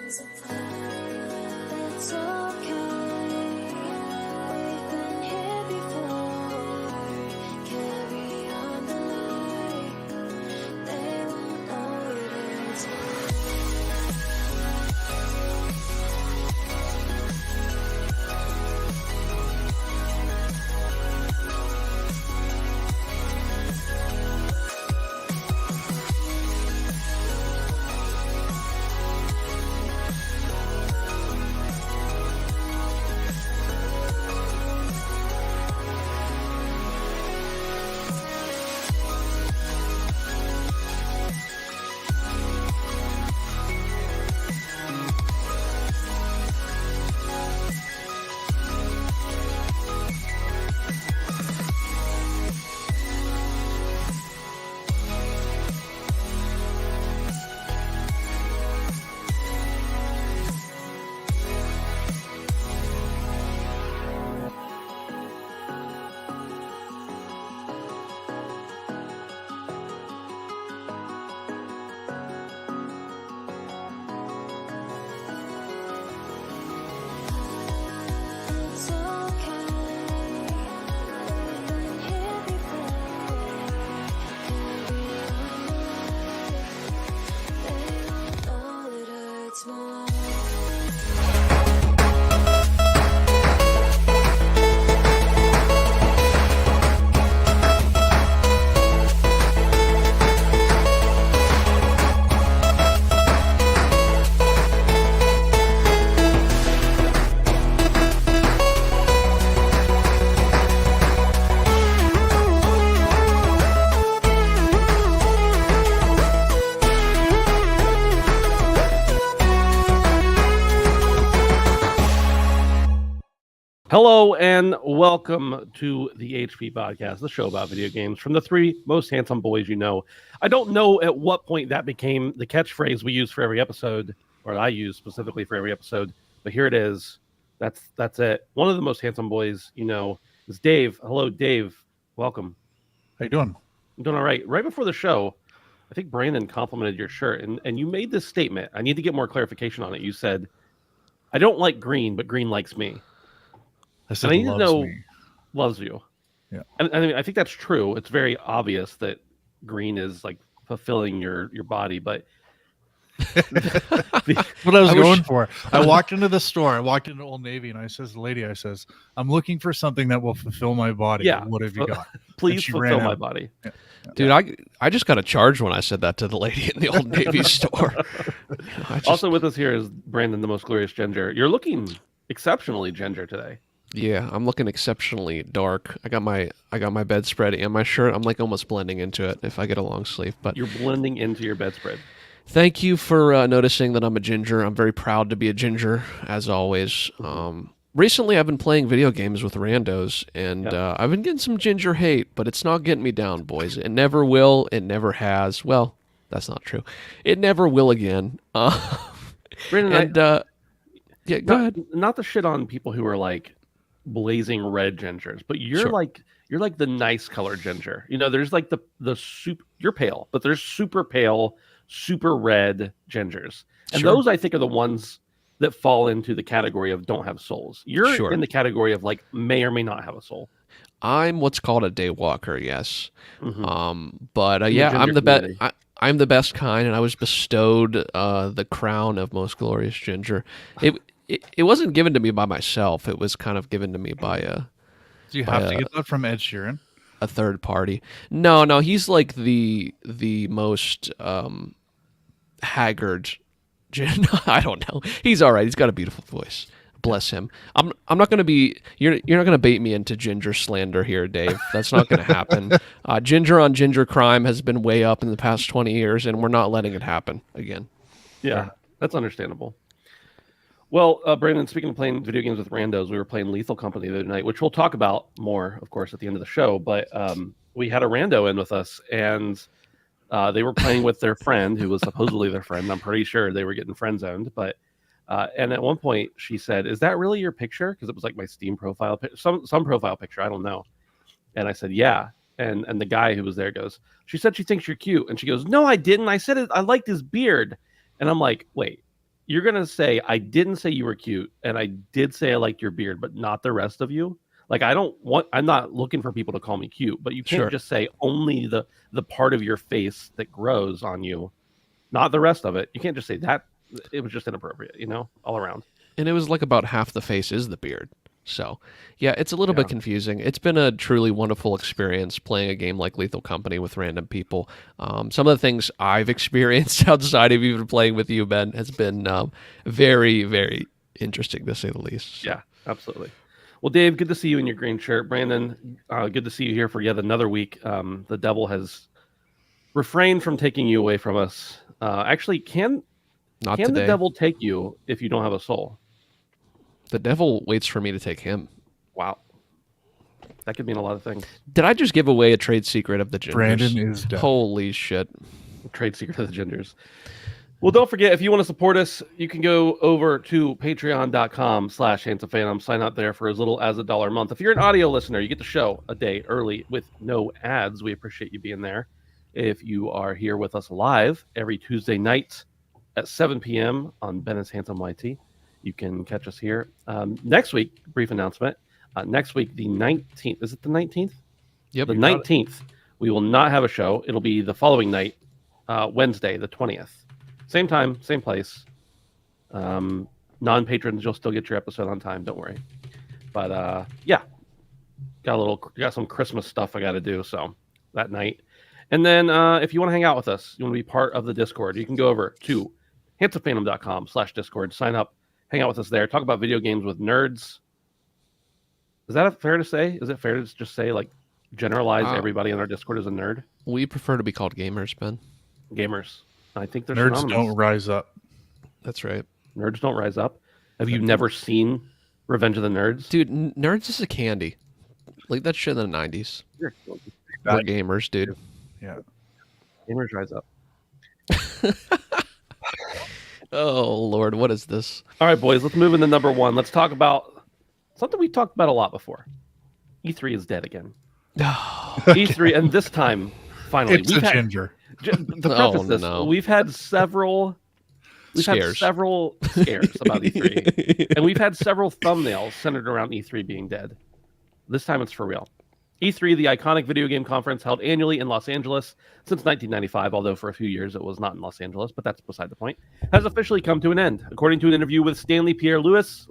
It's okay. We've been here before. Carry on the light. They won't know it is It's okay. We've been here before. Carry on the light. They won't know it hurts more. Hello and welcome to the HP Podcast, the show about video games from the three most handsome boys you know. I don't know at what point that became the catchphrase we use for every episode, or I use specifically for every episode, but here it is. That's it. One of the most handsome boys you know is Dave. Hello, Dave. Welcome. How you doing? I'm doing all right. Right before the show, I think Brandon complimented your shirt, and you made this statement. I need to get more clarification on it. You said, I don't like green, but green likes me. I said And I need to know me. loves you. Yeah. And I mean, I think that's true. It's very obvious that green is like fulfilling your body, but What I was going for. I walked into the store. I walked into Old Navy, and I says, "The lady, I says, I'm looking for something that will fulfill my body. Yeah. What have you got? please she fulfill ran my out. body. Yeah. Dude, I just got a charge when I said that to the lady in the Old Navy store. Also with us here is Brandon, the most glorious ginger. You're looking exceptionally ginger today. Yeah, I'm looking exceptionally dark. I got my bedspread and my shirt. I'm like almost blending into it if I get a long sleeve. But You're blending into your bedspread. thank you for noticing that I'm a ginger. I'm very proud to be a ginger, as always. Recently, I've been playing video games with randos, and I've been getting some ginger hate, but it's not getting me down, boys. It never will. It never has. Well, that's not true. It never will again. Brandon, And yeah, go ahead. Not to shit on people who are like blazing red gingers, but you're Sure. like the nice color ginger. You know, there's like the super. You're pale, but there's super pale, super red gingers, and Sure. those I think are the ones that fall into the category of don't have souls. You're Sure. in the category of like may or may not have a soul. I'm what's called a daywalker, yes. Mhm. But In the yeah, I'm ginger the best. community. I'm the best kind, and I was bestowed the crown of most glorious ginger. It wasn't given to me by myself. It was kind of given to me by Do you have to get that from Ed Sheeran? a third party. No, he's like the most haggard. I don't know. He's all right. He's got a beautiful voice. Bless him. I'm not going to be. You're not going to bait me into ginger slander here, Dave. That's not going to happen. Ginger on ginger crime has been way up in the past 20 years, and we're not letting it happen again. Yeah, that's understandable. Well, Brandon, speaking of playing video games with randos, we were playing Lethal Company the other night, which we'll talk about more, of course, at the end of the show. But we had a rando in with us, and they were playing with their friend, who was supposedly their friend. I'm pretty sure they were getting friend zoned. But and at one point, she said, "Is that really your picture?" Because it was like my Steam profile, some profile picture. I don't know. And I said, "Yeah." And the guy who was there goes, "She said she thinks you're cute," and she goes, "No, I didn't. I said it. I liked his beard." And I'm like, "Wait." you're gonna say, I didn't say you were cute, and I did say I liked your beard, but not the rest of you. Like I'm not looking for people to call me cute, but you can't Sure. just say only the part of your face that grows on you, not the rest of it. You can't just say that. It was just inappropriate, all around. And it was like about half the face is the beard. So, yeah, it's a little Yeah. bit confusing. It's been a truly wonderful experience playing a game like Lethal Company with random people. Some of the things I've experienced outside of even playing with you, Ben, has been very, very interesting to say the least. So. Yeah, absolutely. Well, Dave, good to see you in your green shirt. Brandon, good to see you here for yet another week. The devil has refrained from taking you away from us. Actually, can Not the today. devil take you if you don't have a soul? The devil waits for me to take him. Wow. That could mean a lot of things. Did I just give away a trade secret of the gingers? Brandon is dead. Holy shit. Trade secret of the gingers. Well, don't forget, if you want to support us, you can go over to patreon.com/handsofphantom. Sign up there for as little as $1 a month. If you're an audio listener, you get the show a day early with no ads. We appreciate you being there. If you are here with us live every Tuesday night at 7 p.m. on Bennett's Handsome YT, you can catch us here. Next week, brief announcement. Next week, the 19th. Is it the 19th? Yep. The 19th, we will not have a show. It'll be the following night, Wednesday, the 20th. Same time, same place. Non-patrons, you'll still get your episode on time. Don't worry. But yeah, got some Christmas stuff I got to do. So that night, and then if you want to hang out with us, you want to be part of the Discord, you can go over to handsofephantom.com/Discord. Sign up, hang out with us there. Talk about video games with nerds. Is that fair to say? Is it fair to just say like generalize everybody on our Discord as a nerd? We prefer to be called gamers, Ben. Gamers. I think they're Nerds synonymous. don't rise up. That's right. Nerds don't rise up. Have you never seen Revenge of the Nerds? Dude, nerds is a candy. Like that shit in the 90s. We're gamers, dude. Yeah. Gamers rise up. Oh, Lord, what is this? All right, boys, let's move into number one. Let's talk about something we talked about a lot before. E3 is dead again. E3, and this time, finally, It's a ginger. To preface this, we've had several scares about E3, and we've had several thumbnails centered around E3 being dead. This time, it's for real. E3, the iconic video game conference held annually in Los Angeles since 1995, although for a few years it was not in Los Angeles, but that's beside the point, has officially come to an end. According to an interview with Stanley Pierre-Louis,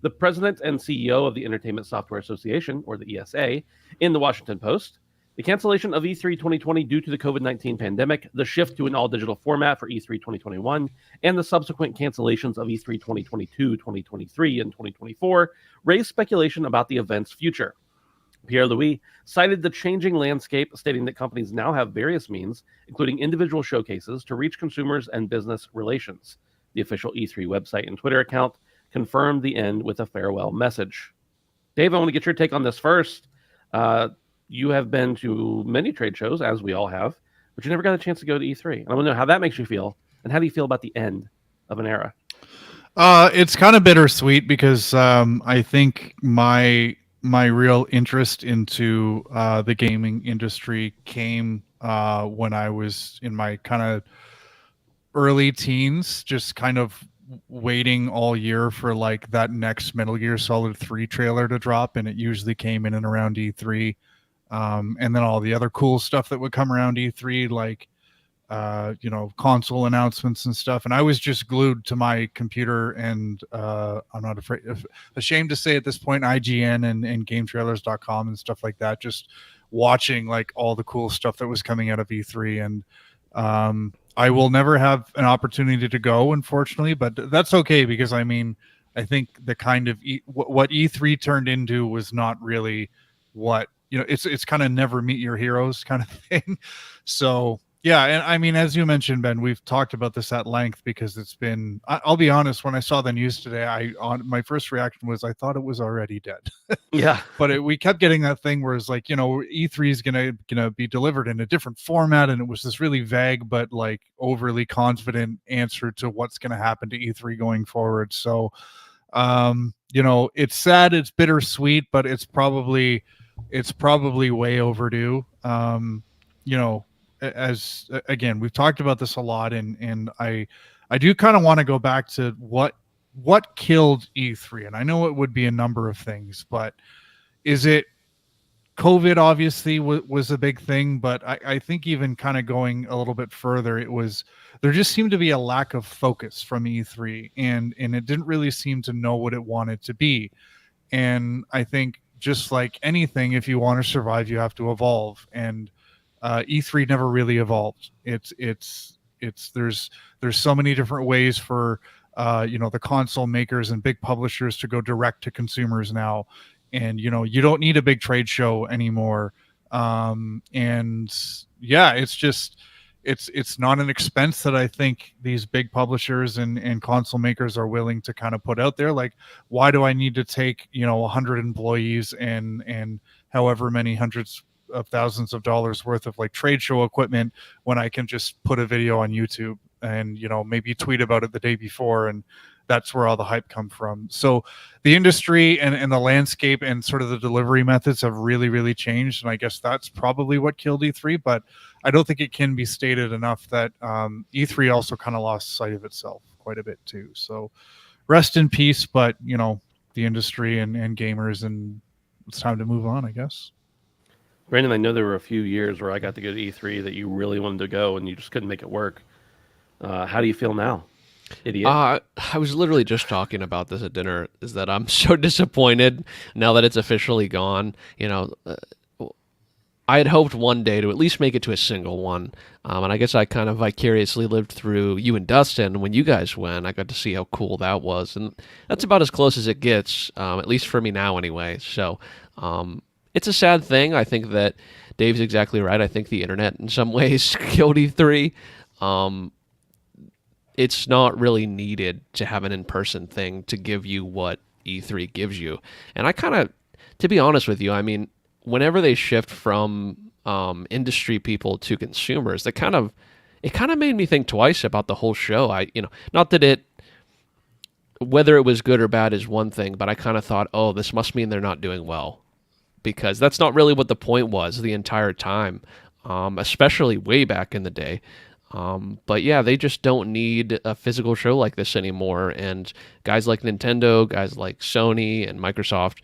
the president and CEO of the Entertainment Software Association, or the ESA, in the Washington Post, the cancellation of E3 2020 due to the COVID-19 pandemic, the shift to an all-digital format for E3 2021, and the subsequent cancellations of E3 2022, 2023, and 2024 raised speculation about the event's future. Pierre-Louis cited the changing landscape, stating that companies now have various means, including individual showcases, to reach consumers and business relations. The official E3 website and Twitter account confirmed the end with a farewell message. Dave, I want to get your take on this first. You have been to many trade shows, as we all have, but you never got a chance to go to E3. And I want to know how that makes you feel, and how do you feel about the end of an era? It's kind of bittersweet because I think my real interest into the gaming industry came when I was in my kind of early teens, just kind of waiting all year for like that next Metal Gear Solid 3 trailer to drop, and it usually came in and around E3. And then all the other cool stuff that would come around E3, like console announcements and stuff. And I was just glued to my computer, and I'm not ashamed to say at this point, IGN and GameTrailers.com and stuff like that, just watching like all the cool stuff that was coming out of E3. And I will never have an opportunity to go, unfortunately, but that's okay, because I mean, I think the kind of what E3 turned into was not really what, it's kind of never meet your heroes kind of thing. So yeah, and I mean, as you mentioned, Ben, we've talked about this at length, because it's been, I'll be honest, when I saw the news today, my first reaction was I thought it was already dead. Yeah. But we kept getting that thing where it's like, E3 is gonna be delivered in a different format, and it was this really vague but like overly confident answer to what's gonna happen to E3 going forward. So it's sad, it's bittersweet, but it's probably way overdue. As again, we've talked about this a lot, and I I do kind of want to go back to what killed E3, and I know it would be a number of things, but is it COVID? Obviously was a big thing, but I think even kind of going a little bit further, it was there just seemed to be a lack of focus from E3, and it didn't really seem to know what it wanted to be. And I think just like anything, if you want to survive, you have to evolve. And E3 never really evolved. There's so many different ways for the console makers and big publishers to go direct to consumers now, and you don't need a big trade show anymore. And yeah, it's just it's not an expense that I think these big publishers and console makers are willing to kind of put out there. Like, why do I need to take 100 employees and however many hundreds of thousands of dollars worth of like trade show equipment when I can just put a video on YouTube and maybe tweet about it the day before, and that's where all the hype come from. So the industry and the landscape and sort of the delivery methods have really, really changed. And I guess that's probably what killed E3, but I don't think it can be stated enough that E3 also kind of lost sight of itself quite a bit too. So rest in peace, but the industry and gamers, and it's time to move on, I guess. Brandon, I know there were a few years where I got to go to E3 that you really wanted to go and you just couldn't make it work. How do you feel now? Idiot. I was literally just talking about this at dinner, is that I'm so disappointed now that it's officially gone. I had hoped one day to at least make it to a single one. And I guess I kind of vicariously lived through you and Dustin. When you guys went, I got to see how cool that was. And that's about as close as it gets, at least for me now anyway. So it's a sad thing. I think that Dave's exactly right. I think the internet in some ways killed E3. It's not really needed to have an in-person thing to give you what E3 gives you. And I kind of, to be honest with you, I mean, whenever they shift from industry people to consumers, it kind of made me think twice about the whole show. Not that whether it was good or bad is one thing, but I kind of thought, oh, this must mean they're not doing well, because that's not really what the point was the entire time, especially way back in the day. But yeah, they just don't need a physical show like this anymore. And guys like Nintendo, guys like Sony and Microsoft,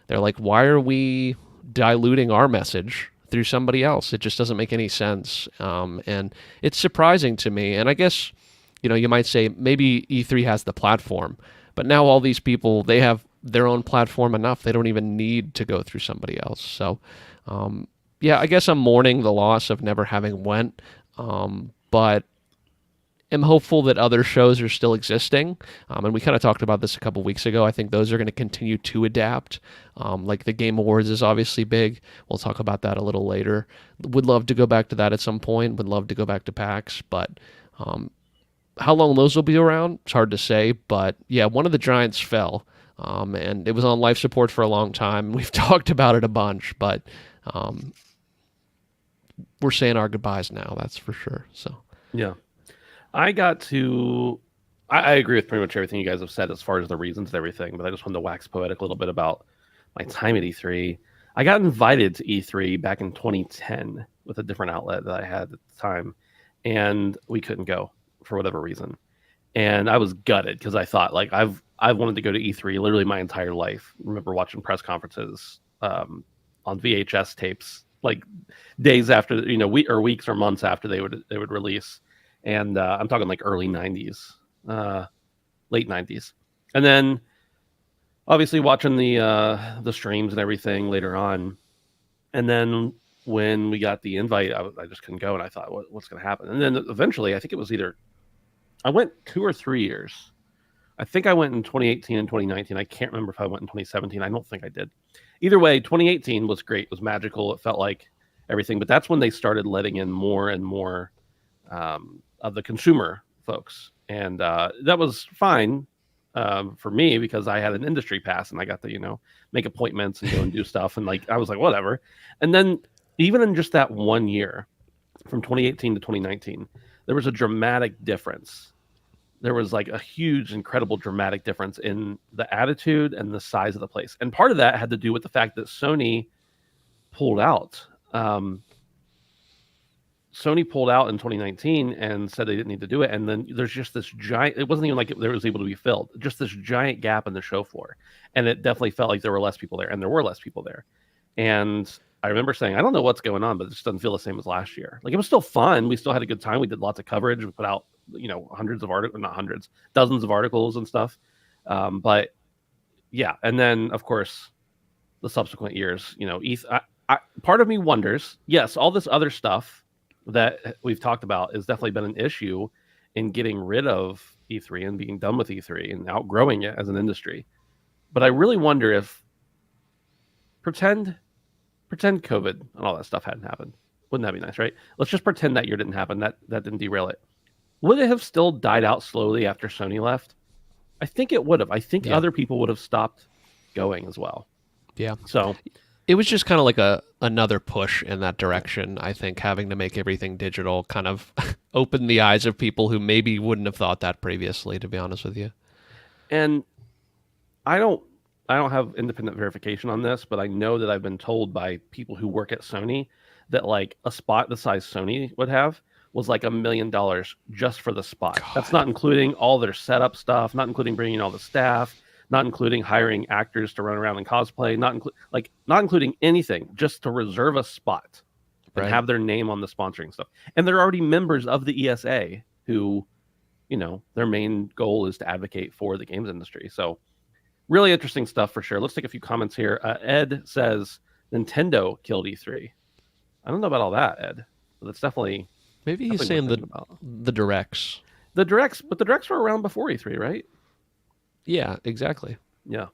they're like, why are we diluting our message through somebody else? It just doesn't make any sense. And it's surprising to me. And I guess, you might say maybe E3 has the platform, but now all these people, they have their own platform enough. They don't even need to go through somebody else. So, yeah, I guess I'm mourning the loss of never having went. But am hopeful that other shows are still existing. And we kind of talked about this a couple weeks ago. I think those are going to continue to adapt. Like the Game Awards is obviously big. We'll talk about that a little later. Would love to go back to that at some point. Would love to go back to PAX. But how long those will be around, it's hard to say. But yeah, one of the giants fell. And it was on life support for a long time. We've talked about it a bunch. But we're saying our goodbyes now, that's for sure. So yeah, I agree with pretty much everything you guys have said as far as the reasons and everything, but I just wanted to wax poetic a little bit about my time at E3. I got invited to E3 back in 2010 with a different outlet that I had at the time, and we couldn't go for whatever reason. And I was gutted because I thought, like, I've wanted to go to E3 literally my entire life. I remember watching press conferences on VHS tapes, like days after, weeks or months after they would release. And I'm talking like early 90s, late 90s. And then obviously watching the streams and everything later on. And then when we got the invite, I just couldn't go. And I thought, what's going to happen? And then eventually, I think it was I went 2 or 3 years. I think I went in 2018 and 2019. I can't remember if I went in 2017. I don't think I did. Either way, 2018 was great. It was magical. It felt like everything. But that's when they started letting in more and more of the consumer folks. And that was fine for me because I had an industry pass and I got to, make appointments and go and do stuff. And I was like, whatever. And then even in just that 1 year, from 2018 to 2019, there was a dramatic difference. There was like a huge, incredible, dramatic difference in the attitude and the size of the place. And part of that had to do with the fact that Sony pulled out. Sony pulled out in 2019 and said they didn't need to do it, and then there's just this giant. It wasn't even like there was able to be filled. Just this giant gap in the show floor, and it definitely felt like there were less people there, and there were less people there. And I remember saying, I don't know what's going on, but it just doesn't feel the same as last year. Like, it was still fun. We still had a good time. We did lots of coverage. We put out, hundreds of articles, not hundreds, dozens of articles and stuff. But yeah, and then of course the subsequent years, part of me wonders. Yes, all this other stuff that we've talked about has definitely been an issue in getting rid of E3 and being done with E3 and outgrowing it as an industry. But I really wonder if pretend COVID and all that stuff hadn't happened. Wouldn't that be nice, right? Let's just pretend that year didn't happen. That didn't derail it. Would it have still died out slowly after Sony left? I think it would have. I think other people would have stopped going as well. Yeah. So it was just kind of like another push in that direction. I think having to make everything digital kind of opened the eyes of people who maybe wouldn't have thought that previously, to be honest with you. And I don't have independent verification on this, but I know that I've been told by people who work at Sony that like a spot the size Sony would have was like $1 million just for the spot. God. That's not including all their setup stuff, not including bringing all the staff, not including hiring actors to run around and cosplay, not including anything, just to reserve a spot and have their name on the sponsoring stuff. And they're already members of the ESA who, their main goal is to advocate for the games industry. So really interesting stuff for sure. Let's take a few comments here. Ed says Nintendo killed E3. I don't know about all that, Ed, but it's definitely... Maybe he's saying the directs. The directs, but the directs were around before E3, right? Yeah, exactly. Yeah.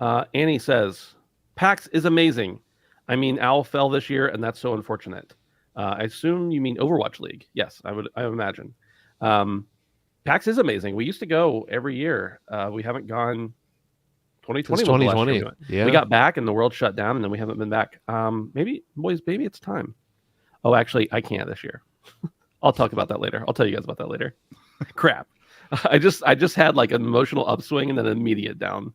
Annie says, PAX is amazing. I mean, Owl fell this year, and that's so unfortunate. I assume you mean Overwatch League. Yes, I would imagine. PAX is amazing. We used to go every year. We haven't gone. 2020 was the last year we went. Yeah. We got back, and the world shut down, and then we haven't been back. Maybe it's time. Oh, actually, I can't this year. I'll talk about that later. I'll tell you guys about that later. Crap. I just had like an emotional upswing and then an immediate down.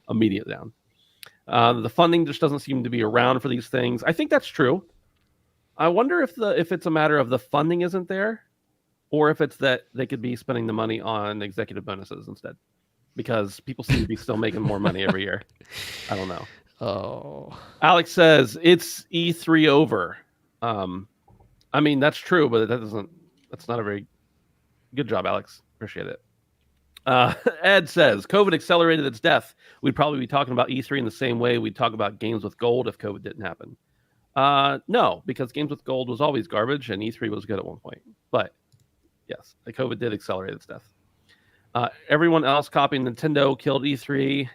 The funding just doesn't seem to be around for these things. I think that's true. I wonder if it's a matter of the funding isn't there, or if it's that they could be spending the money on executive bonuses instead, because people seem to be still making more money every year. I don't know. Oh, Alex says it's E3 over. I mean, that's true, but that's not a very good job, Alex. Appreciate it. Ed says, COVID accelerated its death. We'd probably be talking about E3 in the same way we'd talk about Games with Gold if COVID didn't happen. No, because Games with Gold was always garbage and E3 was good at one point. But yes, the COVID did accelerate its death. Everyone else copying Nintendo killed E3.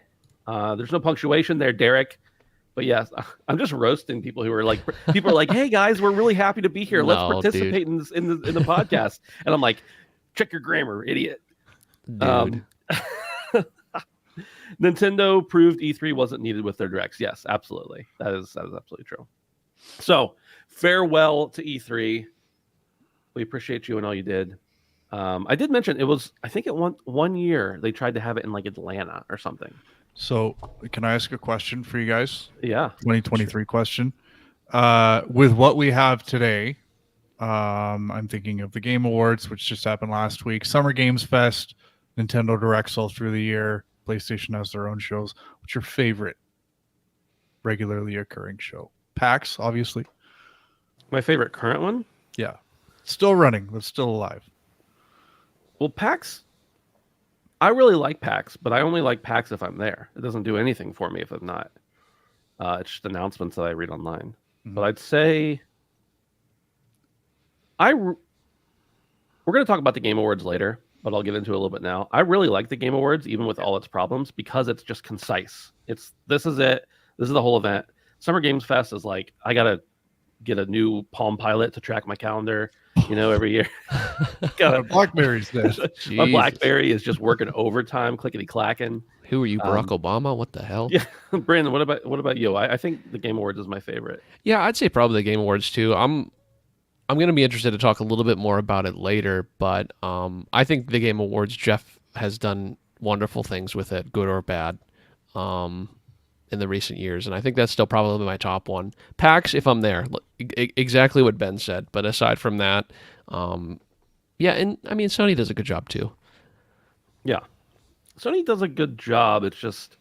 There's no punctuation there, Derek. But yes, I'm just roasting people who are like, hey guys, we're really happy to be here. Let's participate in the podcast. And I'm like, check your grammar, idiot. Dude. Nintendo proved E3 wasn't needed with their directs. Yes, absolutely. That is absolutely true. So farewell to E3. We appreciate you and all you did. I did mention I think it one year they tried to have it in like Atlanta or something. So can I ask a question for you guys? Yeah. 2023 question. With what we have today, I'm thinking of the Game Awards, which just happened last week, Summer Games Fest, Nintendo Directs all through the year, PlayStation has their own shows. What's your favorite regularly occurring show? PAX, obviously. My favorite current one? Yeah. Still running, but still alive. Well, PAX, I really like PAX, but I only like PAX if I'm there. It doesn't do anything for me if I'm not. It's just announcements that I read online. Mm-hmm. But I'd say we're going to talk about the Game Awards later, but I'll get into it a little bit now. I really like the Game Awards, even with all its problems, because it's just concise. This is it. This is the whole event. Summer Games Fest is like, I got to get a new Palm Pilot to track my calendar, every year. BlackBerry's dead. My BlackBerry is just working overtime, clickety clacking. Who are you, Barack Obama? What the hell? Yeah, Brandon. What about you? I think the Game Awards is my favorite. Yeah, I'd say probably the Game Awards too. I'm going to be interested to talk a little bit more about it later, but I think the Game Awards, Jeff has done wonderful things with it, good or bad. in the recent years, and I think that's still probably my top one. PAX, if I'm there, exactly what Ben said. But aside from that, yeah, and I mean Sony does a good job too. Yeah, Sony does a good job. It's just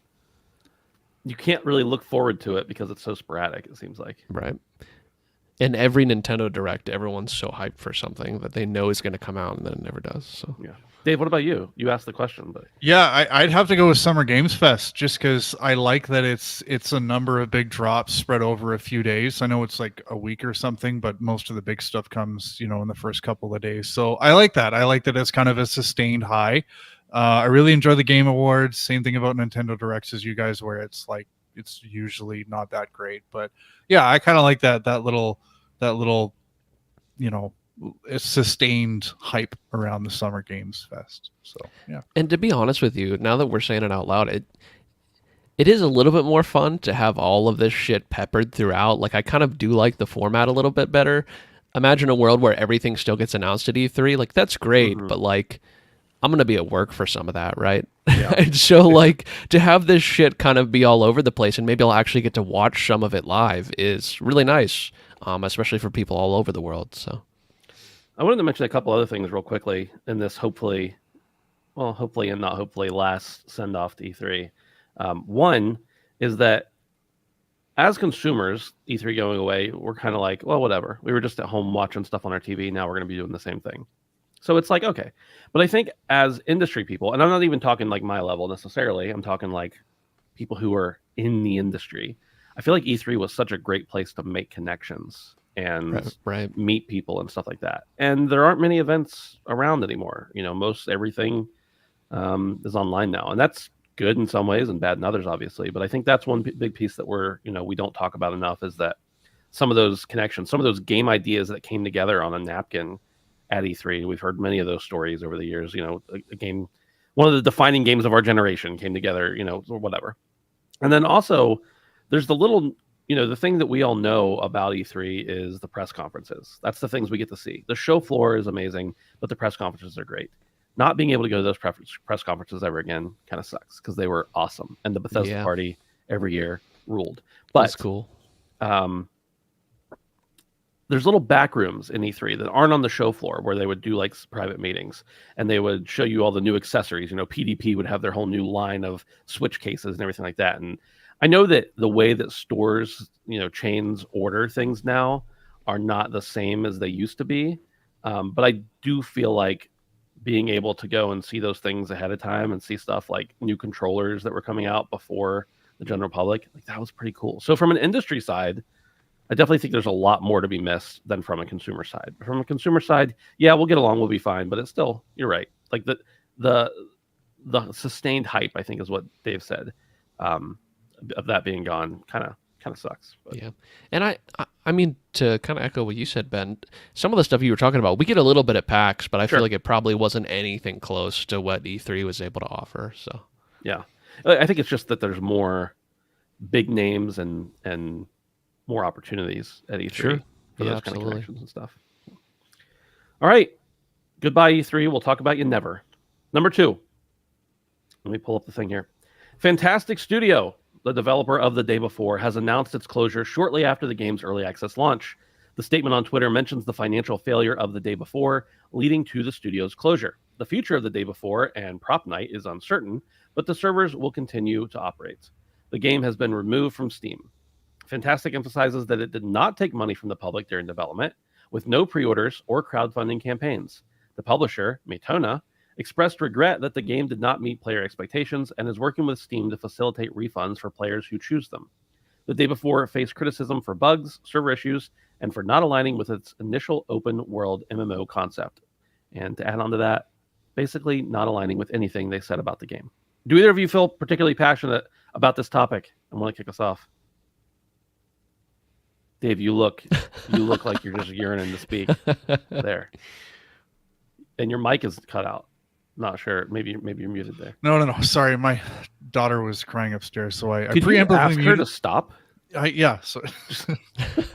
you can't really look forward to it because it's so sporadic. It seems like. Right. And every Nintendo Direct, everyone's so hyped for something that they know is going to come out, and then it never does. So Yeah. Dave, what about you? You asked the question, but Yeah, I'd have to go with Summer Games Fest just because I like that it's a number of big drops spread over a few days. I know it's like a week or something, but most of the big stuff comes, in the first couple of days. So I like that. I like that it's kind of a sustained high. I really enjoy the Game Awards. Same thing about Nintendo Directs as you guys, where it's like it's usually not that great. But yeah, I kind of like that little it's sustained hype around the Summer Games Fest. So yeah. And to be honest with you, now that we're saying it out loud, it is a little bit more fun to have all of this shit peppered throughout. Like I kind of do like the format a little bit better. Imagine a world where everything still gets announced at E3. Like that's great, but like I'm going to be at work for some of that, right? Yeah. And so like to have this shit kind of be all over the place and maybe I'll actually get to watch some of it live is really nice, especially for people all over the world. So I wanted to mention a couple other things real quickly in this hopefully and not hopefully last send off to E3. One is that as consumers, E3 going away, we're kind of like, well, whatever. We were just at home watching stuff on our TV. Now we're going to be doing the same thing. So it's like, okay. But I think as industry people, and I'm not even talking like my level necessarily, I'm talking like people who are in the industry. I feel like E3 was such a great place to make connections and right. meet people and stuff like that. And there aren't many events around anymore. Most everything is online now. And that's good in some ways and bad in others, obviously. But I think that's one big piece that we don't talk about enough is that some of those connections, some of those game ideas that came together on a napkin at E3. We've heard many of those stories over the years. A game, one of the defining games of our generation came together, or whatever. And then also there's the little, the thing that we all know about E3 is the press conferences. That's the things we get to see. The show floor is amazing, but the press conferences are great. Not being able to go to those press conferences ever again kind of sucks because they were awesome. And the Bethesda party every year ruled. But that's cool. There's little back rooms in E3 that aren't on the show floor where they would do like private meetings and they would show you all the new accessories. PDP would have their whole new line of Switch cases and everything like that. And I know that the way that stores, chains order things now are not the same as they used to be. But I do feel like being able to go and see those things ahead of time and see stuff like new controllers that were coming out before the general public, like that was pretty cool. So from an industry side, I definitely think there's a lot more to be missed than from a consumer side. From a consumer side, yeah, we'll get along, we'll be fine, but it's still, you're right. Like the sustained hype, I think, is what Dave said. Of that being gone, kind of sucks. But. Yeah, and I mean to kind of echo what you said, Ben. Some of the stuff you were talking about, we get a little bit at PAX, but I feel like it probably wasn't anything close to what E3 was able to offer. So yeah, I think it's just that there's more big names and more opportunities at E3 for those kind of connections and stuff. All right. Goodbye, E3. We'll talk about you never. Number 2. Let me pull up the thing here. Fntastic Studio, the developer of The Day Before, has announced its closure shortly after the game's early access launch. The statement on Twitter mentions the financial failure of The Day Before, leading to the studio's closure. The future of The Day Before and Prop Night is uncertain, but the servers will continue to operate. The game has been removed from Steam. Fntastic emphasizes that it did not take money from the public during development, with no pre-orders or crowdfunding campaigns. The publisher, Metona, expressed regret that the game did not meet player expectations and is working with Steam to facilitate refunds for players who choose them. The Day Before faced criticism for bugs, server issues, and for not aligning with its initial open-world MMO concept. And to add on to that, basically not aligning with anything they said about the game. Do either of you feel particularly passionate about this topic? I want to kick us off. Dave, you look like you're just yearning to speak there. And your mic is cut out. Not sure. Maybe you're muted there. No. Sorry, my daughter was crying upstairs, so I Could you ask her to stop? Yeah. So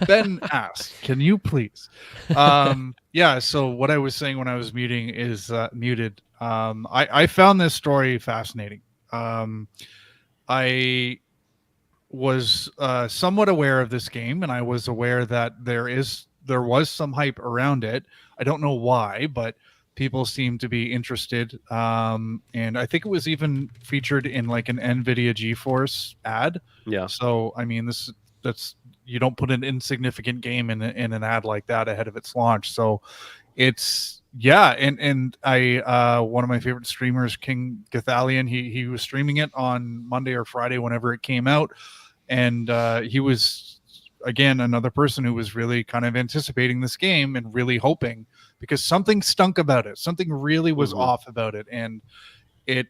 Ben asked, "Can you please?" Yeah. So what I was saying when I was muting is muted. I found this story fascinating. I was somewhat aware of this game, and I was aware that there was some hype around it. I don't know why, but people seem to be interested. And I think it was even featured in like an NVIDIA GeForce ad. Yeah. So I mean, that's you don't put an insignificant game in an ad like that ahead of its launch. So it's yeah, and I one of my favorite streamers, King Gathalion, he was streaming it on Monday or Friday whenever it came out, and he was again another person who was really kind of anticipating this game and really hoping, because something stunk about it, something really was off about it, and it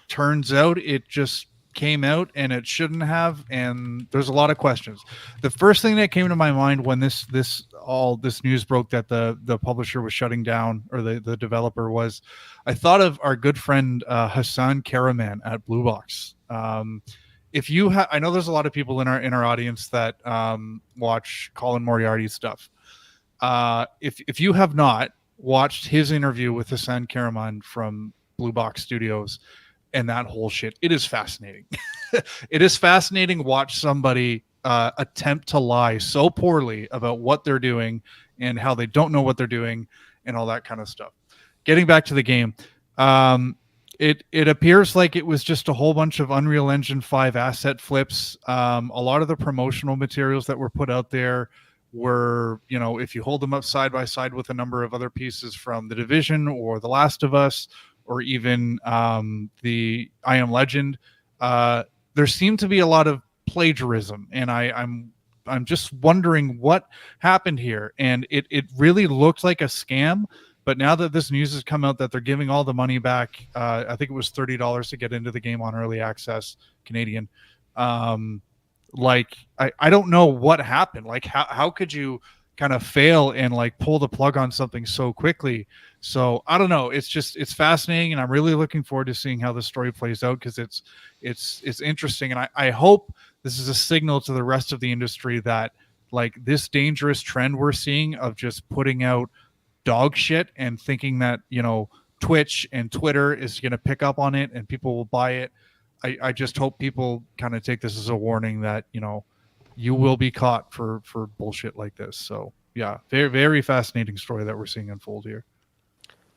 turns out it just came out and it shouldn't have, and there's a lot of questions. The first thing that came to my mind when this news broke that the publisher was shutting down, or the developer was, I thought of our good friend Hassan Karaman at Blue Box. If you I know there's a lot of people in our audience that watch Colin Moriarty stuff. If you have not watched his interview with Hassan Karaman from Blue Box Studios and that whole shit, it is fascinating. It is fascinating to watch somebody attempt to lie so poorly about what they're doing and how they don't know what they're doing and all that kind of stuff. Getting back to the game, it appears like it was just a whole bunch of Unreal Engine 5 asset flips. A lot of the promotional materials that were put out there were, if you hold them up side by side with a number of other pieces from The Division or The Last of Us, or even the I Am Legend, there seemed to be a lot of plagiarism, and I'm just wondering what happened here. And it really looked like a scam. But now that this news has come out that they're giving all the money back, I think it was $30 to get into the game on early access, Canadian. Like I don't know what happened. Like how could you kind of fail and like pull the plug on something so quickly? So I don't know. It's fascinating, and I'm really looking forward to seeing how the story plays out, because it's interesting, and I hope this is a signal to the rest of the industry that like this dangerous trend we're seeing of just putting out dog shit and thinking that Twitch and Twitter is going to pick up on it and people will buy it. I just hope people kind of take this as a warning that you will be caught for bullshit like this. So yeah, very, very fascinating story that we're seeing unfold here.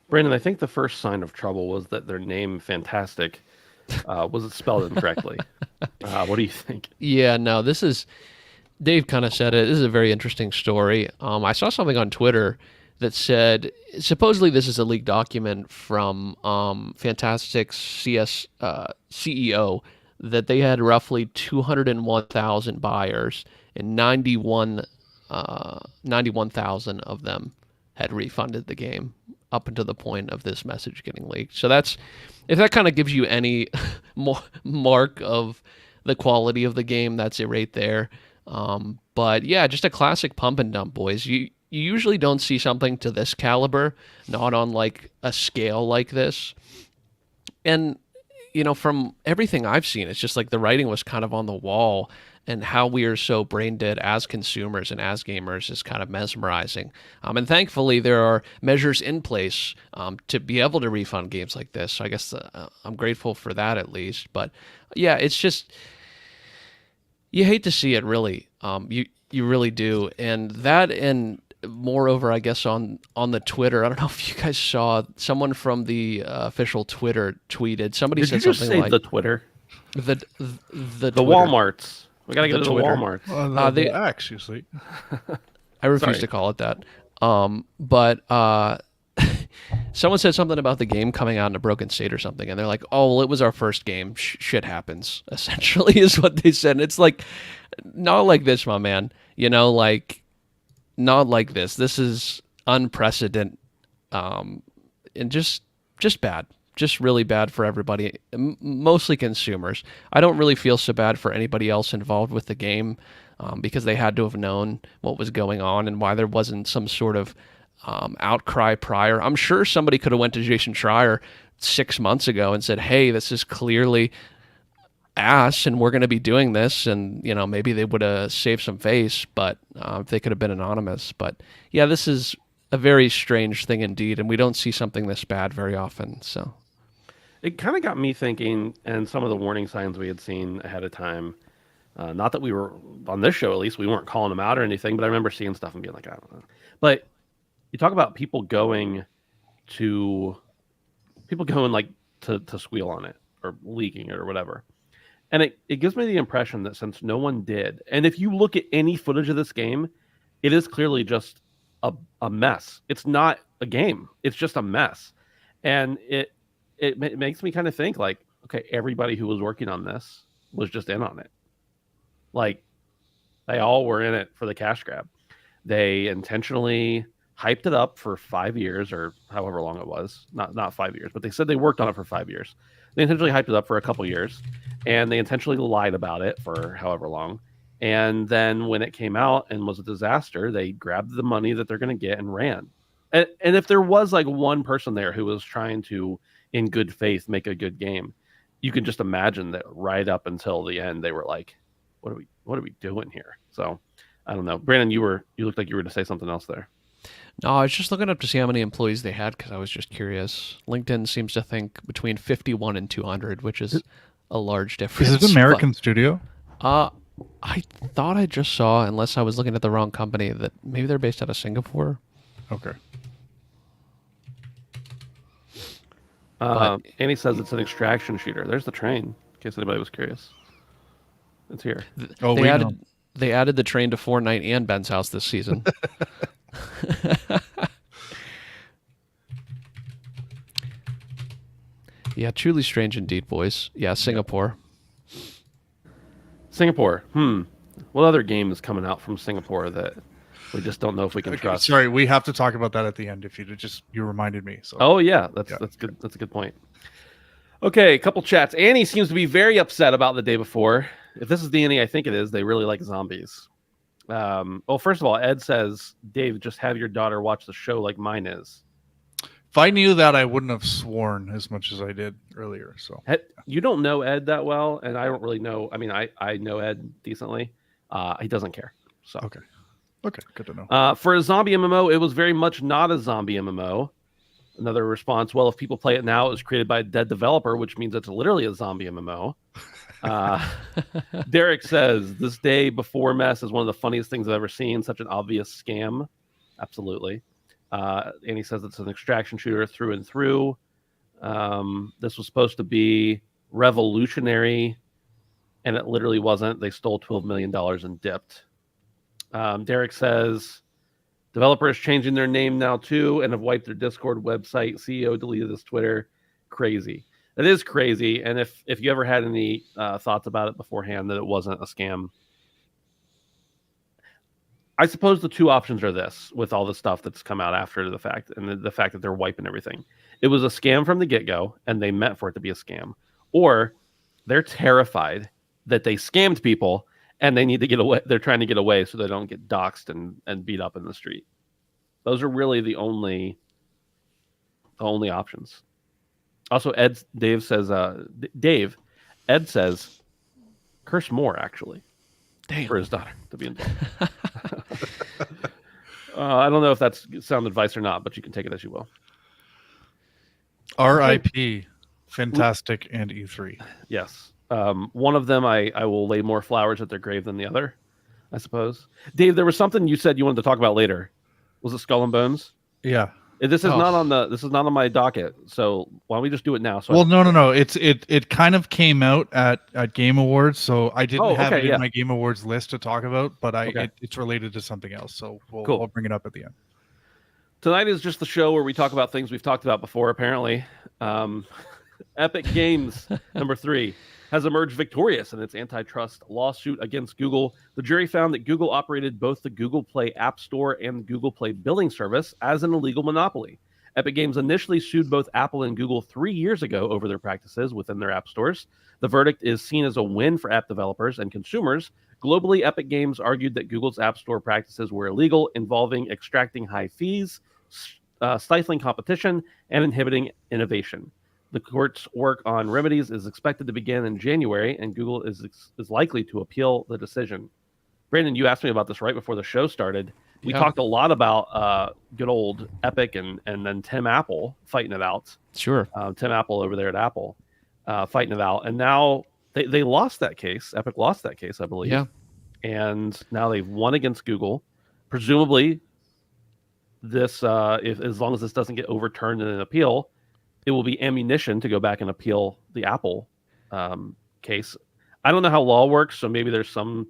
Brandon, I think the first sign of trouble was that their name Fntastic was spelled incorrectly. What do you think? Yeah, no, this is, Dave kind of said it. This is a very interesting story. I saw something on Twitter that said supposedly this is a leaked document from Fntastic's CEO, that they had roughly 201,000 buyers, and 91,000 of them had refunded the game up until the point of this message getting leaked. So that's, if that kind of gives you any mark of the quality of the game, that's it right there. But yeah, just a classic pump and dump, boys. You usually don't see something to this caliber, not on like a scale like this. And from everything I've seen, it's just like the writing was kind of on the wall, and how we are so brain dead as consumers and as gamers is kind of mesmerizing. And thankfully, there are measures in place to be able to refund games like this. So I guess I'm grateful for that at least. But yeah, it's just, you hate to see it, really. You really do. And that, and moreover, I guess on the Twitter, I don't know if you guys saw, someone from the official Twitter tweeted. Somebody Did said you just something say like the Twitter, the the Twitter. Walmarts. We gotta get The to the Twitter. Walmarts. The X, you see. I refuse Sorry. to call it that. But someone said something about the game coming out in a broken state or something, and they're like, "Oh, well, it was our first game. Shit happens." Essentially, is what they said. And it's like, not like this, my man. Like, not like this. This is unprecedented, and just bad. Just really bad for everybody, mostly consumers. I don't really feel so bad for anybody else involved with the game, because they had to have known what was going on and why there wasn't some sort of outcry prior. I'm sure somebody could have went to Jason Schreier 6 months ago and said, "Hey, this is clearly ass, and we're going to be doing this," and maybe they would have saved some face, but if they could have been anonymous. But yeah, this is a very strange thing indeed, and we don't see something this bad very often. So It kind of got me thinking, and some of the warning signs we had seen ahead of time, Not that we were on this show, at least we weren't calling them out or anything, but I remember seeing stuff and being like, I don't know. But you talk about people going like to squeal on it or leaking it or whatever. And it gives me the impression that since no one did, and if you look at any footage of this game, it is clearly just a mess. It's not a game. It's just a mess. And it makes me kind of think like, okay, everybody who was working on this was just in on it. Like they all were in it for the cash grab. They intentionally hyped it up for 5 years or however long it was. Not 5 years, but they said they worked on it for 5 years. They intentionally hyped it up for a couple years, and they intentionally lied about it for however long. And then when it came out and was a disaster, they grabbed the money that they're going to get and ran. And if there was like one person there who was trying to, in good faith, make a good game, you can just imagine that right up until the end, they were like, what are we doing here? So I don't know. Brandon, you looked like you were to say something else there. No, I was just looking up to see how many employees they had because I was just curious. LinkedIn seems to think between 51 and 200, which is a large difference. Is it an American studio? I thought I just saw, unless I was looking at the wrong company, that maybe they're based out of Singapore. Okay. Annie says it's an extraction shooter. There's the train, in case anybody was curious. It's here. Oh, They added the train to Fortnite and Ben's house this season. Yeah, truly strange indeed, boys. Yeah, Singapore. Singapore. What other game is coming out from Singapore that we just don't know if we can trust? Sorry, we have to talk about that at the end. If you reminded me. So. Oh yeah, that's good. That's a good point. Okay, a couple chats. Annie seems to be very upset about the day before. If this is the Annie I think it is, they really like zombies. Well, first of all, Ed says, Dave, just have your daughter watch the show like mine is. If I knew that, I wouldn't have sworn as much as I did earlier. So you don't know Ed that well, and I don't really know. I mean, I know Ed decently. He doesn't care. So okay, good to know. For a zombie MMO, it was very much not a zombie MMO. Another response: well, if people play it now, it was created by a dead developer, which means it's literally a zombie MMO. Derek says, this day before mess is one of the funniest things I've ever seen. Such an obvious scam. Absolutely. And he says it's an extraction shooter through and through. This was supposed to be revolutionary, and it literally wasn't. They stole $12 million and dipped. Derek says, developer is changing their name now too and have wiped their Discord website. CEO deleted his Twitter. Crazy. It is crazy. And if you ever had any thoughts about it beforehand that it wasn't a scam, I suppose the two options are this with all the stuff that's come out after the fact and the fact that they're wiping everything. It was a scam from the get-go and they meant for it to be a scam. Or they're terrified that they scammed people and they need to get away. They're trying to get away so they don't get doxxed and beat up in the street. Those are really the only options. Also, Ed says, curse more, actually. Damn. For his daughter to be involved. I don't know if that's sound advice or not, but you can take it as you will. R.I.P. Fntastic and E3. Yes. One of them, I will lay more flowers at their grave than the other, I suppose. Dave, there was something you said you wanted to talk about later. Was it Skull and Bones? Yeah. This is not on my docket. So why don't we just do it now? So No. It kind of came out at Game Awards, so I didn't have it in my Game Awards list to talk about, but it's related to something else. So we'll bring it up at the end. Tonight is just the show where we talk about things we've talked about before, apparently. Epic Games, number 3, has emerged victorious in its antitrust lawsuit against Google. The jury found that Google operated both the Google Play App Store and Google Play billing service as an illegal monopoly. Epic Games initially sued both Apple and Google 3 years ago over their practices within their app stores. The verdict is seen as a win for app developers and consumers. Globally, Epic Games argued that Google's app store practices were illegal, involving extracting high fees, stifling competition, and inhibiting innovation. The court's work on remedies is expected to begin in January, and Google is likely to appeal the decision. Brandon, you asked me about this right before the show started. We talked a lot about good old Epic and then Tim Apple fighting it out. Sure. Tim Apple over there at Apple fighting it out. And now they lost that case. Epic lost that case, I believe. Yeah. And now they've won against Google. Presumably, this if as long as this doesn't get overturned in an appeal, it will be ammunition to go back and appeal the Apple case. I don't know how law works, so maybe there's some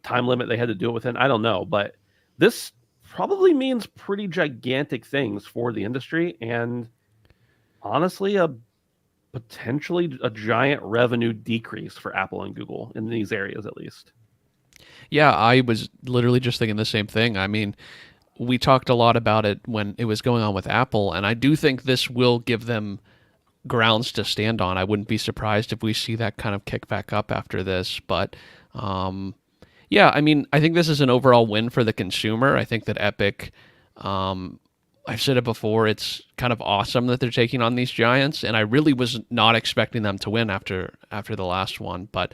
time limit they had to do it within. I don't know, but this probably means pretty gigantic things for the industry, and honestly, potentially a giant revenue decrease for Apple and Google in these areas, at least. Yeah, I was literally just thinking the same thing. I mean, we talked a lot about it when it was going on with Apple, and I do think this will give them grounds to stand on. I wouldn't be surprised if we see that kind of kick back up after this. But yeah, I mean, I think this is an overall win for the consumer. I think that Epic, I've said it before, it's kind of awesome that they're taking on these giants, and I really was not expecting them to win after the last one. But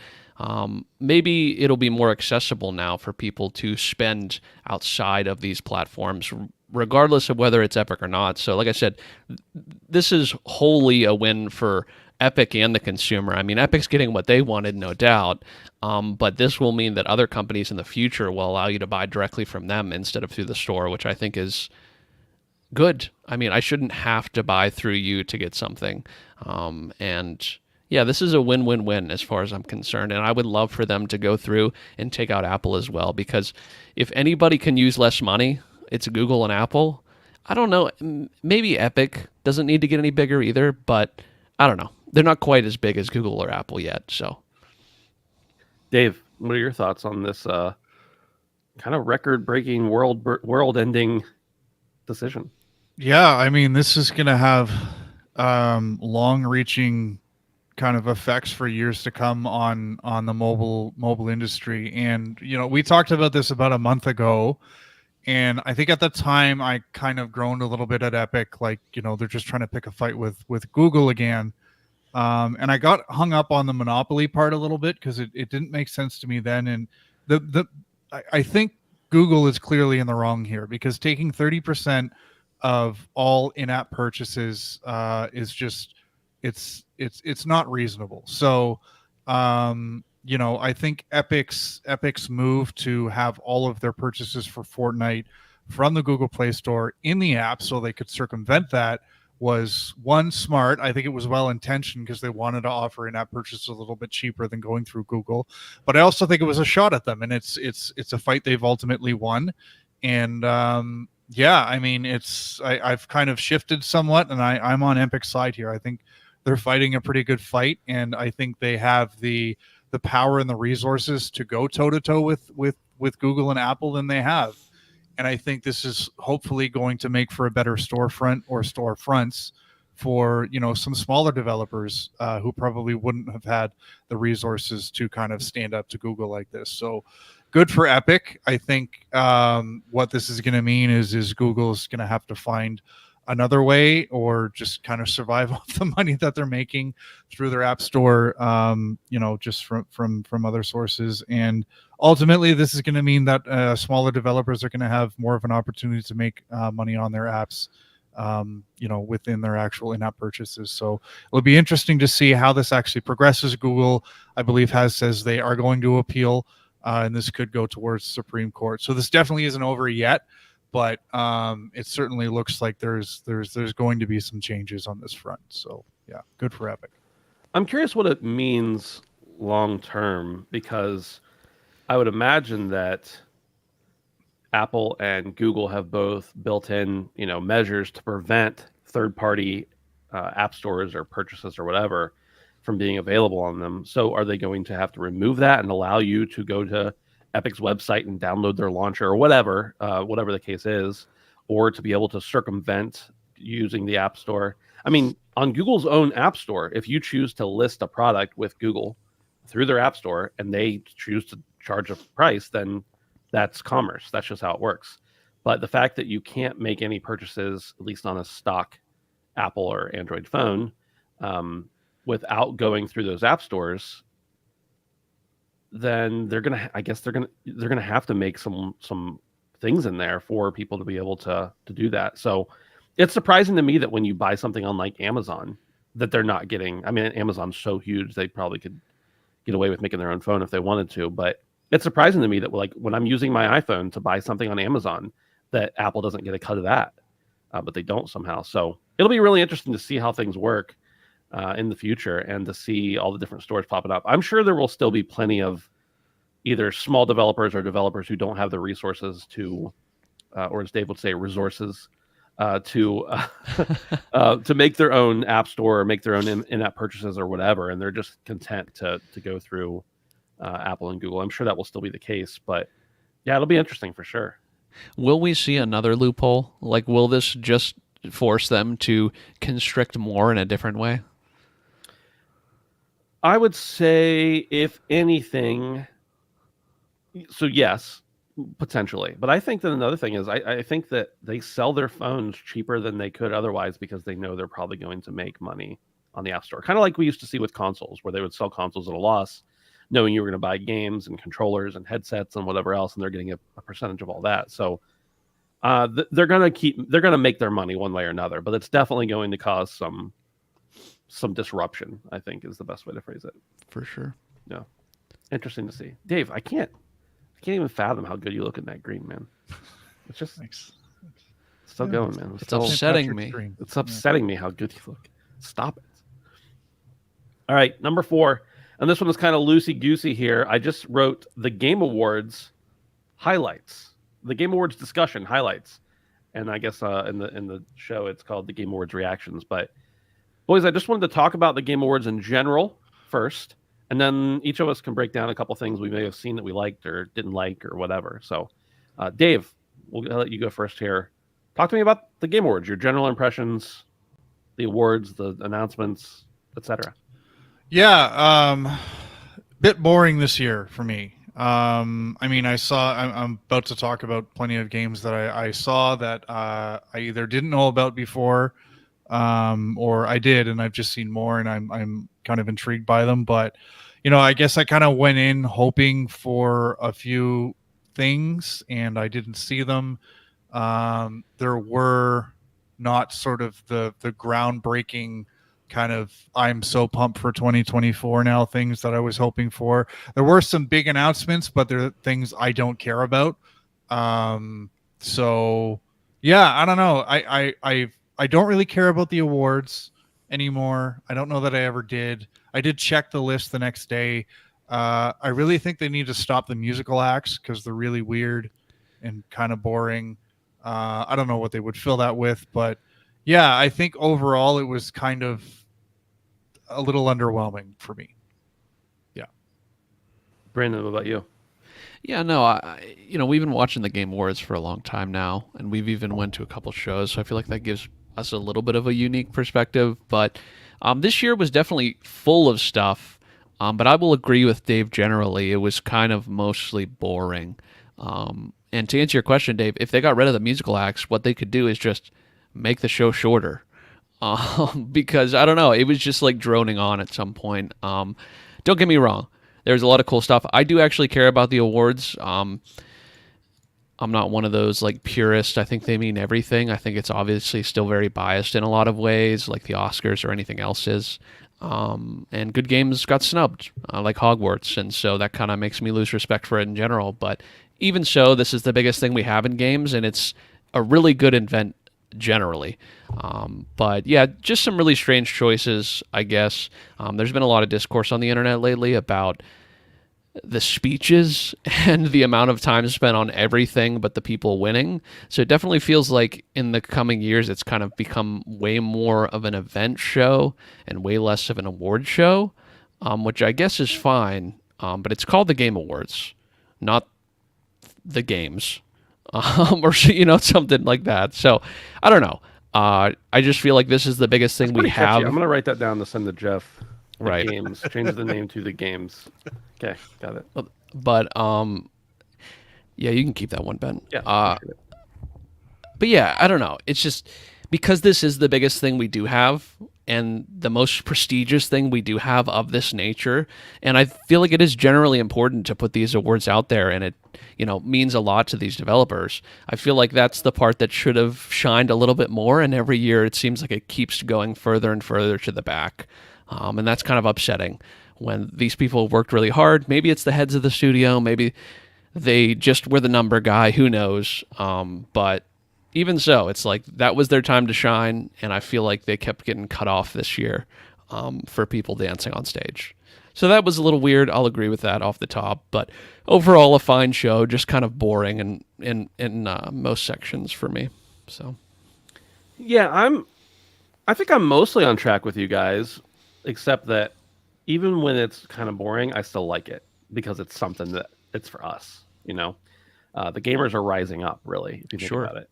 maybe it'll be more accessible now for people to spend outside of these platforms, regardless of whether it's Epic or not. So like I said, this is wholly a win for Epic and the consumer. I mean, Epic's getting what they wanted, no doubt, but this will mean that other companies in the future will allow you to buy directly from them instead of through the store, which I think is good. I mean, I shouldn't have to buy through you to get something. And yeah, this is a win-win-win as far as I'm concerned. And I would love for them to go through and take out Apple as well, because if anybody can use less money, it's Google and Apple. I don't know. Maybe Epic doesn't need to get any bigger either, but I don't know. They're not quite as big as Google or Apple yet. So, Dave, what are your thoughts on this kind of record-breaking, world-ending decision? Yeah, I mean, this is going to have long-reaching kind of effects for years to come on the mobile industry. And we talked about this about a month ago, and I think at the time I kind of groaned a little bit at Epic, like they're just trying to pick a fight with Google again. And I got hung up on the monopoly part a little bit because it didn't make sense to me then. And I think Google is clearly in the wrong here, because taking 30% of all in-app purchases is just it's not reasonable. So I think Epic's move to have all of their purchases for Fortnite from the Google Play Store in the app so they could circumvent that was, one, smart. I think it was well intentioned because they wanted to offer in-app purchases a little bit cheaper than going through Google. But I also think it was a shot at them, and it's a fight they've ultimately won. And yeah, I mean, I've kind of shifted somewhat, and I'm on Epic's side here. I think they're fighting a pretty good fight, and I think they have the power and the resources to go toe-to-toe with Google and Apple than they have. And I think this is hopefully going to make for a better storefront or storefronts for some smaller developers who probably wouldn't have had the resources to kind of stand up to Google like this. So good for Epic. I think what this is going to mean is Google's going to have to find another way, or just kind of survive off the money that they're making through their app store, just from other sources. And ultimately, this is going to mean that smaller developers are going to have more of an opportunity to make money on their apps, within their actual in-app purchases. So it'll be interesting to see how this actually progresses. Google, I believe, says they are going to appeal, and this could go towards the Supreme Court. So this definitely isn't over yet, but it certainly looks like there's going to be some changes on this front. So yeah, good for Epic. I'm curious what it means long term, because I would imagine that Apple and Google have both built in, measures to prevent third-party app stores or purchases or whatever from being available on them. So are they going to have to remove that and allow you to go to Epic's website and download their launcher or whatever the case is, or to be able to circumvent using the App Store? I mean, on Google's own App Store, if you choose to list a product with Google through their App Store and they choose to charge a price, then that's commerce. That's just how it works. But the fact that you can't make any purchases, at least on a stock Apple or Android phone, without going through those app stores, then they're gonna have to make some things in there for people to be able to do that. So it's surprising to me that when you buy something on like Amazon, that they're not getting. I mean, Amazon's so huge, they probably could get away with making their own phone if they wanted to. But it's surprising to me that like when I'm using my iPhone to buy something on Amazon, that Apple doesn't get a cut of that, but they don't somehow. So it'll be really interesting to see how things work in the future and to see all the different stores popping up. I'm sure there will still be plenty of either small developers or developers who don't have the resources to, or as Dave would say, resources to make their own app store or make their own in-app purchases or whatever, and they're just content to go through Apple and Google. I'm sure that will still be the case, but yeah, it'll be interesting for sure. Will we see another loophole? Like, will this just force them to constrict more in a different way? I would say, if anything, so yes, potentially. But I think that another thing is I think that they sell their phones cheaper than they could otherwise because they know they're probably going to make money on the App Store. Kind of like we used to see with consoles, where they would sell consoles at a loss, knowing you were going to buy games and controllers and headsets and whatever else, and they're getting a percentage of all that. So they're going to make their money one way or another, but it's definitely going to cause some disruption, I think, is the best way to phrase it. For sure. Yeah. Interesting to see. Dave, I can't even fathom how good you look in that green, man. It's just Thanks. it's still going, man. It's upsetting me. It's upsetting me how good you look. Stop it. All right, number 4. And this one is kind of loosey-goosey here. I just wrote the Game Awards highlights. The Game Awards discussion highlights. And I guess in the show it's called the Game Awards reactions. But boys, I just wanted to talk about the Game Awards in general first. And then each of us can break down a couple things we may have seen that we liked or didn't like or whatever. So, Dave, we'll let you go first here. Talk to me about the Game Awards, your general impressions, the awards, the announcements, etc. Yeah, bit boring this year for me. I mean, I'm about to talk about plenty of games that I saw that I either didn't know about before, or I did, and I've just seen more, and I'm kind of intrigued by them. But I guess I kind of went in hoping for a few things, and I didn't see them. There were not sort of the groundbreaking kind of I'm so pumped for 2024 now things that I was hoping for. There were some big announcements, but they're things I don't care about. So yeah, I don't know. I don't really care about the awards anymore. I don't know that I ever did. I did check the list the next day. I really think they need to stop the musical acts because they're really weird and kind of boring. I don't know what they would fill that with, but yeah, I think overall it was kind of a little underwhelming for me. Yeah. Brandon, what about you? Yeah, no, we've been watching the Game Awards for a long time now, and we've even went to a couple shows, so I feel like that gives us a little bit of a unique perspective. But this year was definitely full of stuff, but I will agree with Dave generally. It was kind of mostly boring. And to answer your question, Dave, if they got rid of the musical acts, what they could do is just make the show shorter. Because, I don't know, it was just like droning on at some point. Don't get me wrong. There's a lot of cool stuff. I do actually care about the awards. I'm not one of those like purists. I think they mean everything. I think it's obviously still very biased in a lot of ways, like the Oscars or anything else is. And good games got snubbed, like Hogwarts, and so that kind of makes me lose respect for it in general. But even so, this is the biggest thing we have in games, and it's a really good event generally. But yeah, just some really strange choices, I guess. There's been a lot of discourse on the internet lately about the speeches and the amount of time spent on everything but the people winning. So it definitely feels like in the coming years it's kind of become way more of an event show and way less of an award show, which I guess is fine. But it's called the Game Awards, not the games, or something like that. So I don't know. I just feel like this is the biggest thing we have. I'm gonna write that down to send to Jeff. Right. Games. Change the name to the games. Okay, got it. But yeah, you can keep that one, Ben. Yeah. But yeah, I don't know. It's just because this is the biggest thing we do have and the most prestigious thing we do have of this nature, and I feel like it is generally important to put these awards out there, and it means a lot to these developers. I feel like that's the part that should have shined a little bit more, and every year it seems like it keeps going further and further to the back. And that's kind of upsetting. when these people worked really hard. Maybe it's the heads of the studio, maybe they just were the number guy, who knows. But even so, it's like that was their time to shine, and I feel like they kept getting cut off this year for people dancing on stage. So that was a little weird. I'll agree with that off the top, but overall a fine show, just kind of boring in most sections for me. So Yeah, I think I'm mostly on track with you guys, except that even when it's kind of boring, I still like it because it's something that it's for us. The gamers are rising up, really, if you think Sure. about it,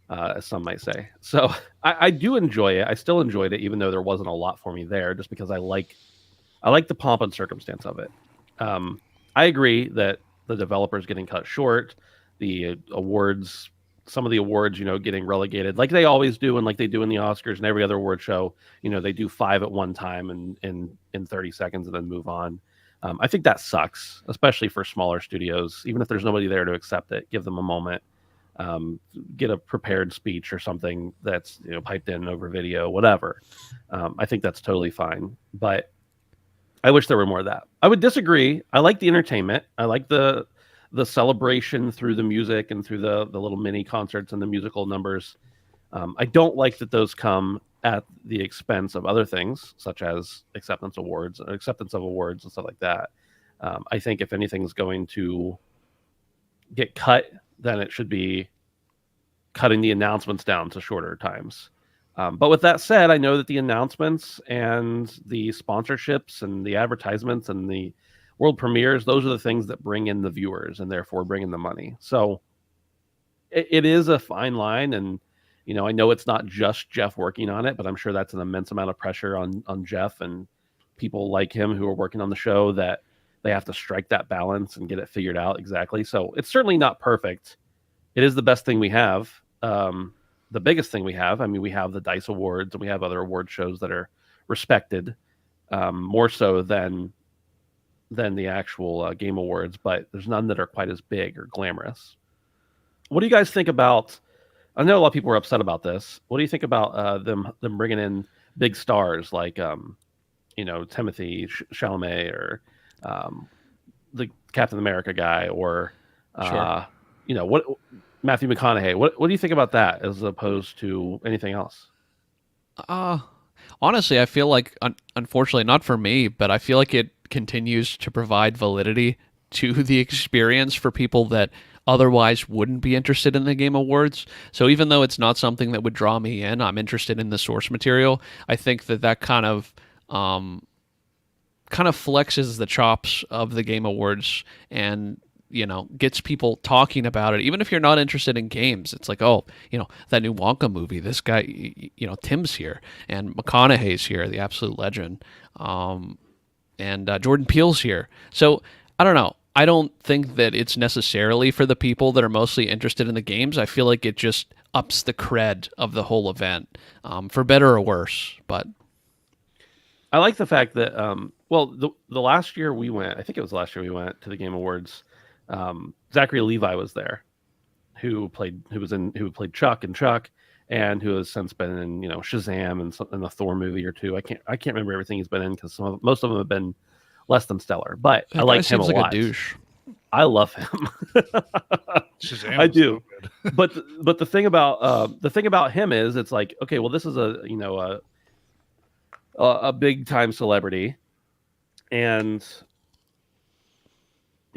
as some might say. So I do enjoy it. I still enjoyed it, even though there wasn't a lot for me there, just because I like the pomp and circumstance of it. I agree that the developers getting cut short, the awards, some of the awards, getting relegated, like they always do, and like they do in the Oscars and every other award show. They do 5 at one time and in 30 seconds and then move on. I think that sucks, especially for smaller studios. Even if there's nobody there to accept it, give them a moment. Get a prepared speech or something that's piped in over video, whatever. I think that's totally fine, but I wish there were more of that. I would disagree. I like the entertainment. I like the celebration through the music and through the little mini concerts and the musical numbers. I don't like that those come at the expense of other things, such as acceptance of awards and stuff like that. I think if anything's going to get cut, then it should be cutting the announcements down to shorter times. But with that said, I know that the announcements and the sponsorships and the advertisements and the world premieres, those are the things that bring in the viewers and therefore bring in the money. So it is a fine line. And, I know it's not just Jeff working on it, but I'm sure that's an immense amount of pressure on Jeff and people like him who are working on the show, that they have to strike that balance and get it figured out exactly. So it's certainly not perfect. It is the best thing we have. The biggest thing we have. I mean, we have the DICE Awards and we have other award shows that are respected, more so than the actual Game Awards, but there's none that are quite as big or glamorous. What do you guys think about? I know a lot of people are upset about this. What do you think about them bringing in big stars like Timothy Chalamet or the Captain America guy or Sure. what Matthew McConaughey? What do you think about that as opposed to anything else? Honestly, I feel like, unfortunately, not for me, but I feel like it continues to provide validity to the experience for people that otherwise wouldn't be interested in the Game Awards. So even though it's not something that would draw me in, I'm interested in the source material. I think that kind of flexes the chops of the Game Awards and gets people talking about it. Even if you're not interested in games, it's like, oh, that new Wonka movie, this guy, Tim's here and McConaughey's here, the absolute legend, and Jordan Peele's here. So I don't know. I don't think that it's necessarily for the people that are mostly interested in the games. I feel like it just ups the cred of the whole event, for better or worse. But I like the fact that the last year we went, I think it was last year we went to the Game Awards. Zachary Levi was there, who played Chuck and Chuck, and who has since been in Shazam and the Thor movie or two. I can't remember everything he's been in because most of them have been less than stellar. But I like him a lot. Like a douche. I love him. Shazam I do. So good. but the thing about him is, it's like, okay, well, this is a big time celebrity, and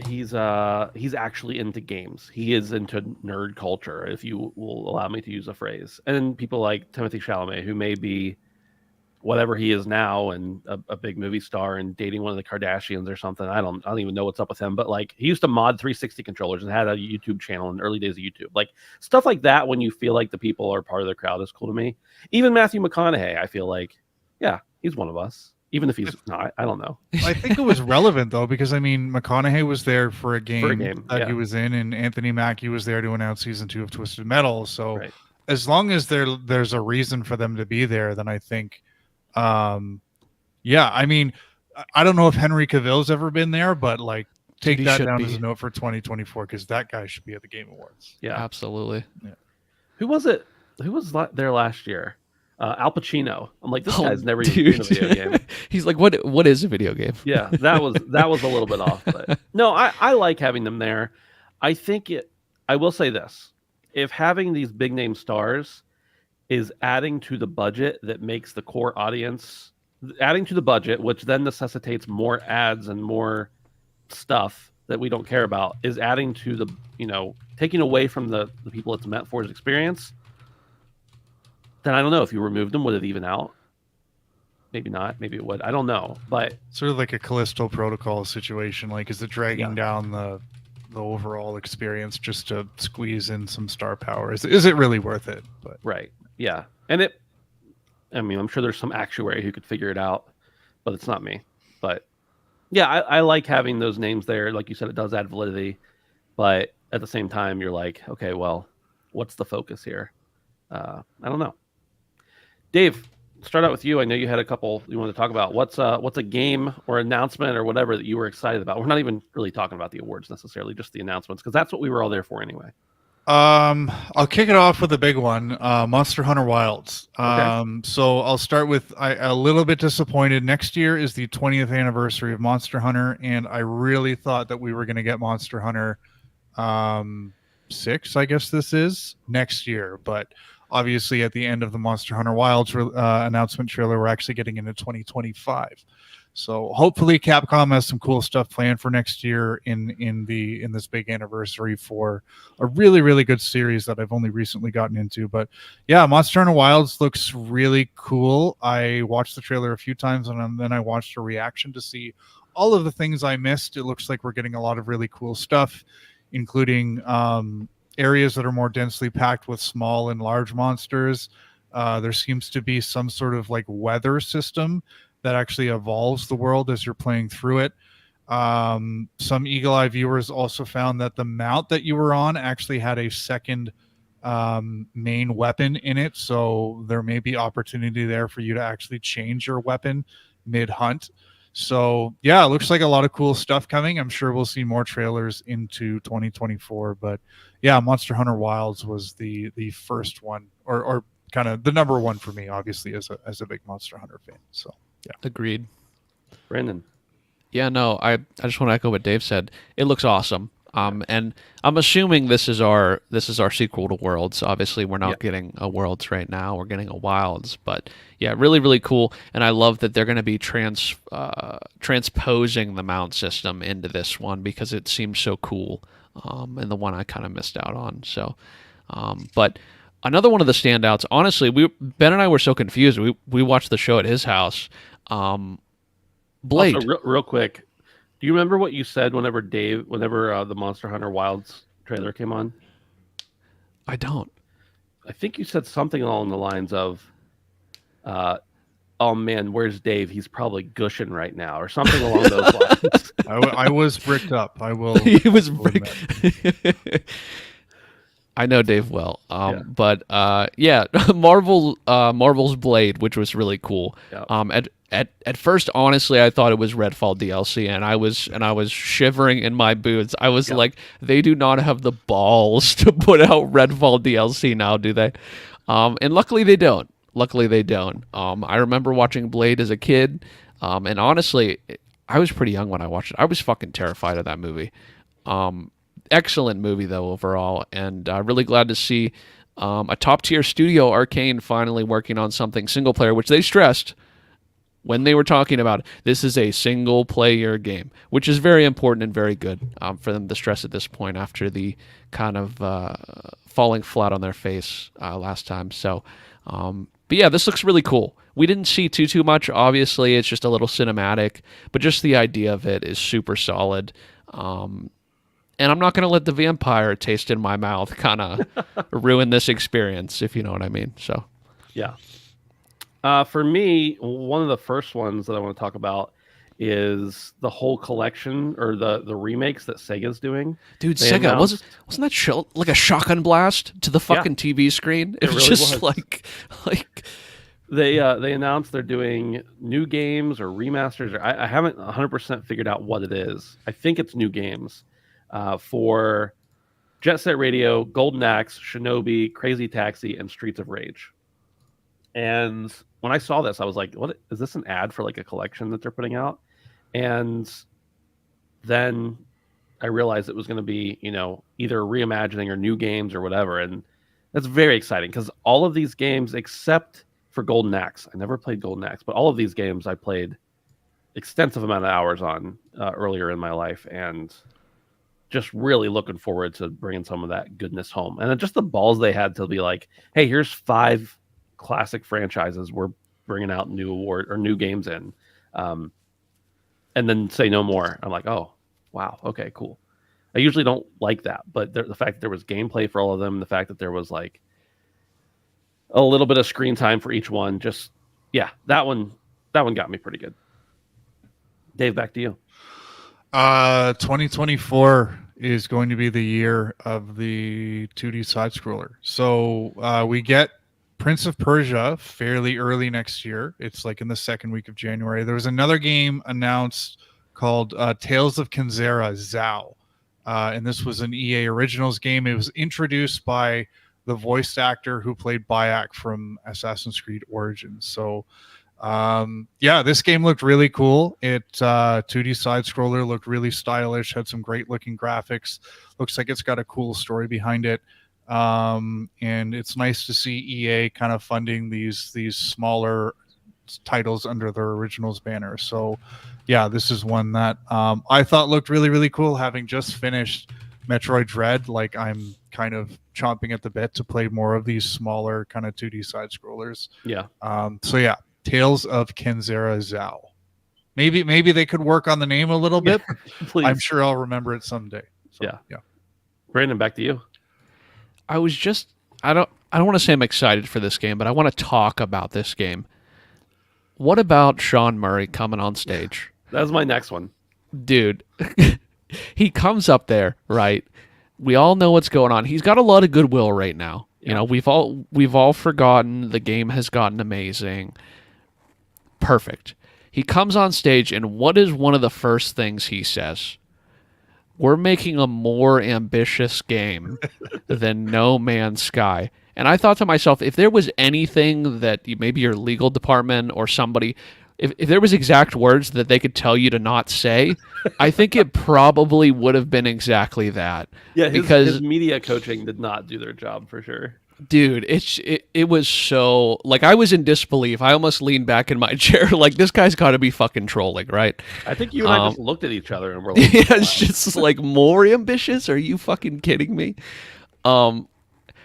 he's actually into games. He is into nerd culture, if you will allow me to use a phrase. And people like Timothy Chalamet, who may be whatever he is now and a big movie star and dating one of the Kardashians or something. I don't even know what's up with him, but like, he used to mod 360 controllers and had a YouTube channel in the early days of YouTube. Like, stuff like that, when you feel like the people are part of the crowd, is cool to me. Even Matthew McConaughey, I feel like, yeah, he's one of us. Even if he's not, I don't know. I think it was relevant though, because I mean, McConaughey was there for a game, that yeah. he was in, and Anthony Mackie was there to announce season 2 of Twisted Metal. So Right. as long as there's a reason for them to be there, then I think, yeah. I mean, I don't know if Henry Cavill's ever been there, but like, take He that should down be. as a note for 2024, because that guy should be at the Game Awards. Yeah. Absolutely. Who was it? Who was there last year? Al Pacino. I'm like, this Oh, guy's never even seen a video game. He's like, what is a video game? Yeah, that was a little bit off, but no, I like having them there. I think it. I will say this: if having these big name stars is adding to the budget that makes the core audience adding to the budget, which then necessitates more ads and more stuff that we don't care about, is adding to the taking away from the people it's meant for as experience. Then I don't know if you removed them, would it even out? Maybe not. Maybe it would. I don't know. But Sort of like a Callisto Protocol situation. Like, is it dragging down the overall experience just to squeeze in some star power? Is it really worth it? But right, yeah, and I'm sure there's some actuary who could figure it out, but it's not me. But yeah, I like having those names there. Like you said, it does add validity, but at the same time, you're like, okay, well, what's the focus here? I don't know. Dave, start out with you. I know you had a couple you wanted to talk about. What's a game or announcement or whatever that you were excited about? We're not even really talking about the awards necessarily, just the announcements, because that's what we were all there for anyway. I'll kick it off with a big one, Monster Hunter Wilds. Okay. So I'll start with a little bit disappointed. Next year is the 20th anniversary of Monster Hunter, and I really thought that we were going to get Monster Hunter 6, I guess this is, next year. But obviously at the end of the Monster Hunter Wilds announcement trailer, we're actually getting into 2025. So hopefully Capcom has some cool stuff planned for next year in this big anniversary for a really, really good series that I've only recently gotten into. But yeah, Monster Hunter Wilds looks really cool. I watched the trailer a few times and then I watched a reaction to see all of the things I missed. It looks like we're getting a lot of really cool stuff, including areas that are more densely packed with small and large monsters. There seems to be some sort of like weather system that actually evolves the world as you're playing through it. Some Eagle Eye viewers also found that the mount that you were on actually had a second main weapon in it. So there may be opportunity there for you to actually change your weapon mid-hunt. So yeah, it looks like a lot of cool stuff coming. I'm sure we'll see more trailers into 2024. But yeah, Monster Hunter Wilds was the first one, or kind of the number one for me, obviously, as a big Monster Hunter fan. So yeah. Agreed. Brandon. Yeah, no, I just want to echo what Dave said. It looks awesome. And I'm assuming this is our sequel to Worlds. Obviously, we're not getting a Worlds right now. We're getting a Wilds, but yeah, really, really cool. And I love that they're going to be transposing the mount system into this one because it seems so cool. And the one I kind of missed out on. So, but another one of the standouts. Honestly, Ben and I were so confused. We watched the show at his house. Blade. Also, real quick, do you remember what you said whenever the Monster Hunter Wilds trailer came on? I don't. I think you said something along the lines of, "Oh man, where's Dave? He's probably gushing right now," or something along those lines. I was bricked up. I will. He was bricked. I know Dave well, but yeah, Marvel's Blade, which was really cool. Yep. At first, honestly, I thought it was Redfall DLC, and I was shivering in my boots. I was like, they do not have the balls to put out Redfall DLC now, do they? And luckily they don't. I remember watching Blade as a kid, and honestly, I was pretty young when I watched it. I was fucking terrified of that movie. Excellent movie though overall, and really glad to see a top tier studio, Arcane, finally working on something single player, which they stressed when they were talking about it. This is a single player game, which is very important and very good for them to stress at this point after the kind of falling flat on their face last time. So, but yeah, this looks really cool. We didn't see too much. Obviously, it's just a little cinematic, but just the idea of it is super solid. And I'm not going to let the vampire taste in my mouth kind of ruin this experience, if you know what I mean. So, yeah. For me, one of the first ones that I want to talk about is the whole collection or the remakes that Sega's doing. Dude, Sega, wasn't that like a shotgun blast to the fucking TV screen? It was really just was. like they announced they're doing new games or remasters. Or I haven't 100% figured out what it is. I think it's new games. For Jet Set Radio, Golden Axe, Shinobi, Crazy Taxi, and Streets of Rage. And when I saw this, I was like, "What is this? An ad for like a collection that they're putting out?" And then I realized it was going to be, either reimagining or new games or whatever. And that's very exciting because all of these games, except for Golden Axe, I never played Golden Axe, but all of these games I played extensive amount of hours on earlier in my life, and just really looking forward to bringing some of that goodness home. And then just the balls they had to be like, hey, here's 5 classic franchises we're bringing out new games in, and then say no more. I'm like, oh, wow, okay, cool. I usually don't like that, but the fact that there was gameplay for all of them, the fact that there was like a little bit of screen time for each one, just that one got me pretty good. Dave, back to you. 2024 is going to be the year of the 2D side scroller. So we get Prince of Persia fairly early next year. It's like in the second week of January. There was another game announced called Tales of Kenzera Zao. And this was an EA Originals game. It was introduced by the voice actor who played Bayek from Assassin's Creed Origins. So this game looked really cool. It 2D side scroller, looked really stylish, had some great looking graphics. Looks like it's got a cool story behind it. And it's nice to see EA kind of funding these smaller titles under their Originals banner. So this is one that I thought looked really, really cool. Having just finished Metroid Dread, like I'm kind of chomping at the bit to play more of these smaller kind of 2D side scrollers. Tales of Kenzera Zao. Maybe they could work on the name a little bit. Please. I'm sure I'll remember it someday. So, yeah. Brandon, back to you. I don't want to say I'm excited for this game, but I want to talk about this game. What about Sean Murray coming on stage? That was my next one. Dude, he comes up there, right? We all know what's going on. He's got a lot of goodwill right now. You know, we've all forgotten the game has gotten amazing. Perfect. He comes on stage, and what is one of the first things he says? We're making a more ambitious game than No Man's Sky. And I thought to myself, if there was anything that maybe your legal department or somebody, if there was exact words that they could tell you to not say, I think it probably would have been exactly that. Yeah, because his media coaching did not do their job for sure. Dude, it was so, like, I was in disbelief. I almost leaned back in my chair like, this guy's got to be fucking trolling, right? I think you and I just looked at each other and we're like, yeah, it's just like, more ambitious? Are you fucking kidding me?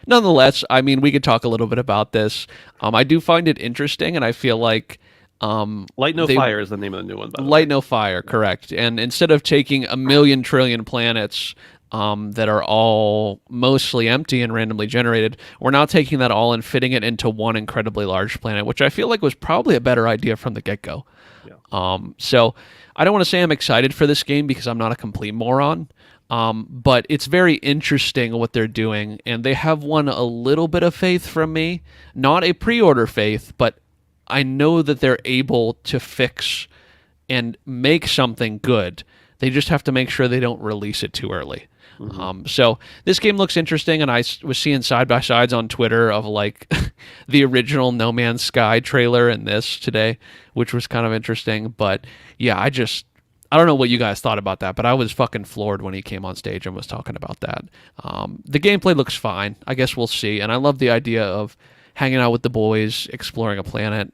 Nonetheless, I mean, we could talk a little bit about this. I do find it interesting, and I feel like Light No Fire is the name of the new one, by the way. Light No Fire, correct. And instead of taking a million trillion planets that are all mostly empty and randomly generated, we're now taking that all and fitting it into one incredibly large planet, which I feel like was probably a better idea from the get-go. Yeah. So I don't want to say I'm excited for this game because I'm not a complete moron, but it's very interesting what they're doing, and they have won a little bit of faith from me. Not a pre-order faith, but I know that they're able to fix and make something good. They just have to make sure they don't release it too early. Mm-hmm. So this game looks interesting, and I was seeing side-by-sides on Twitter of like the original No Man's Sky trailer and this today, which was kind of interesting. But yeah, I don't know what you guys thought about that, but I was fucking floored when he came on stage and was talking about that. The gameplay looks fine. I guess we'll see. And I love the idea of hanging out with the boys, exploring a planet.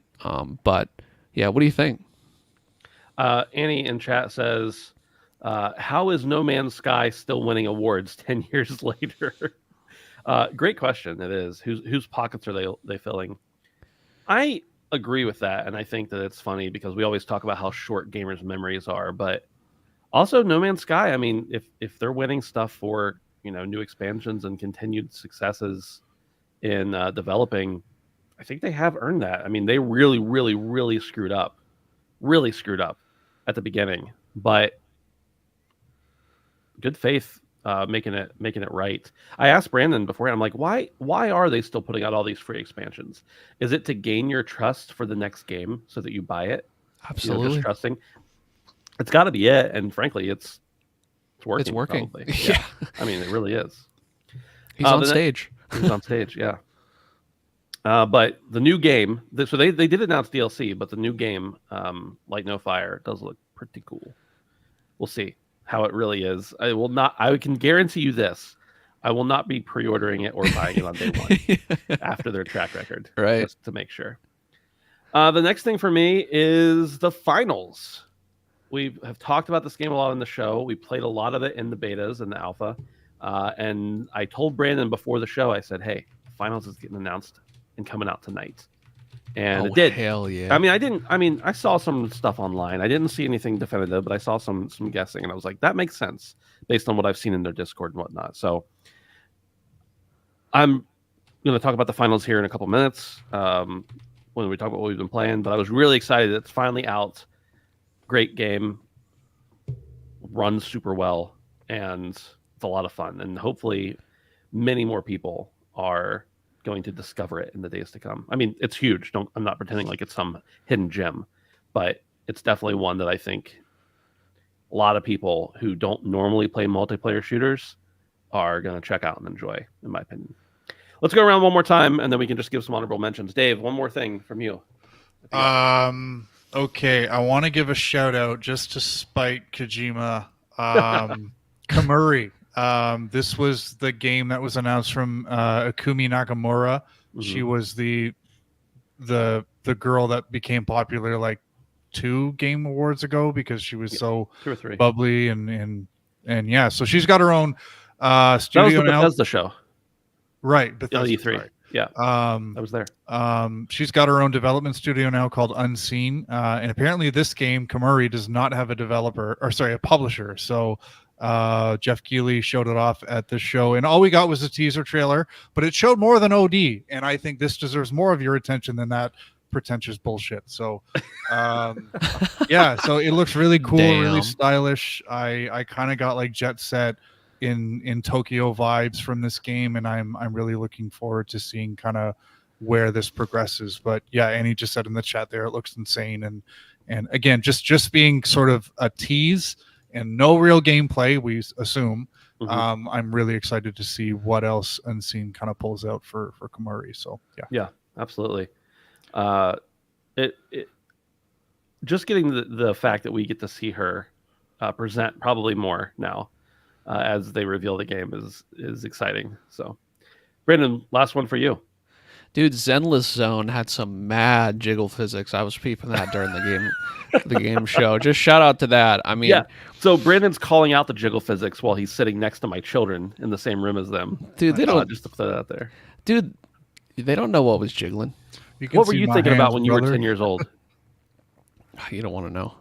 But yeah, what do you think? Annie in chat says, how is No Man's Sky still winning awards 10 years later? Great question. It is. Whose pockets are they filling? I agree with that, and I think that it's funny because we always talk about how short gamers' memories are, but also No Man's Sky. I mean, if they're winning stuff for new expansions and continued successes in developing, I think they have earned that. I mean, they really, really, really screwed up at the beginning, but good faith making it right. I asked Brandon before, I'm like, why are they still putting out all these free expansions? Is it to gain your trust for the next game so that you buy it? Absolutely. Just trusting. It's got to be it, and frankly, it's working. It's working. Probably. Yeah. I mean, it really is. He's on stage. He's on stage. Yeah. But the new game, so they did announce DLC, but the new game, Light No Fire, does look pretty cool. We'll see how it really is. I can guarantee you this. I will not be pre-ordering it or buying it on day one after their track record, Right. just to make sure. The next thing for me is the finals. We have talked about this game a lot on the show. We played a lot of it in the betas and the alpha. And I told Brandon before the show, I said, hey, finals is getting announced and coming out tonight. And it did. Hell yeah. I mean, I saw some stuff online. I didn't see anything definitive, but I saw some guessing, and I was like, that makes sense based on what I've seen in their Discord and whatnot. So I'm going to talk about the finals here in a couple minutes when we talk about what we've been playing. But I was really excited. It's finally out. Great game. Runs super well, and it's a lot of fun. And hopefully many more people are going to discover it in the days to come. I mean, it's huge. I'm not pretending like it's some hidden gem, but it's definitely one that I think a lot of people who don't normally play multiplayer shooters are going to check out and enjoy, in my opinion. Let's go around one more time, and then we can just give some honorable mentions. Dave, one more thing from you. Okay, I want to give a shout out just to spite Kojima. Kamuri. This was the game that was announced from Akumi Nakamura. Mhm. She was the girl that became popular like 2 game awards ago because she was so 2 or 3. bubbly and yeah. So she's got her own That was studio the now. Bethesda show. Right, The Bethesda, E3. sorry. Yeah, I was there. She's got her own development studio now called Unseen, and apparently this game Kamuri does not have a publisher. So Jeff Keighley showed it off at the show, and all we got was a teaser trailer, but it showed more than OD, and I think this deserves more of your attention than that pretentious bullshit. So yeah, so it looks really cool, really Damn. stylish. I kind of got like Jet Set in Tokyo vibes from this game, and I'm really looking forward to seeing kind of where this progresses. But yeah, Annie just said in the chat there, it looks insane, and again, just being sort of a tease and no real gameplay, we assume. Mhm. I'm really excited to see what else Unseen kind of pulls out for Kamuri. So Yeah, absolutely. It just getting the fact that we get to see her present probably more now as they reveal the game is exciting. So, Brandon, last one for you. Dude, Zenless Zone had some mad jiggle physics. I was peeping that during the game show. Just shout out to that. I mean, Yeah. So Brandon's calling out the jiggle physics while he's sitting next to my children in the same room as them. dude, they don't. Just to put that out there. Dude, they don't know what was jiggling. you can What were see you my thinking about hands, when you were brother. 10 years old? You don't want to know.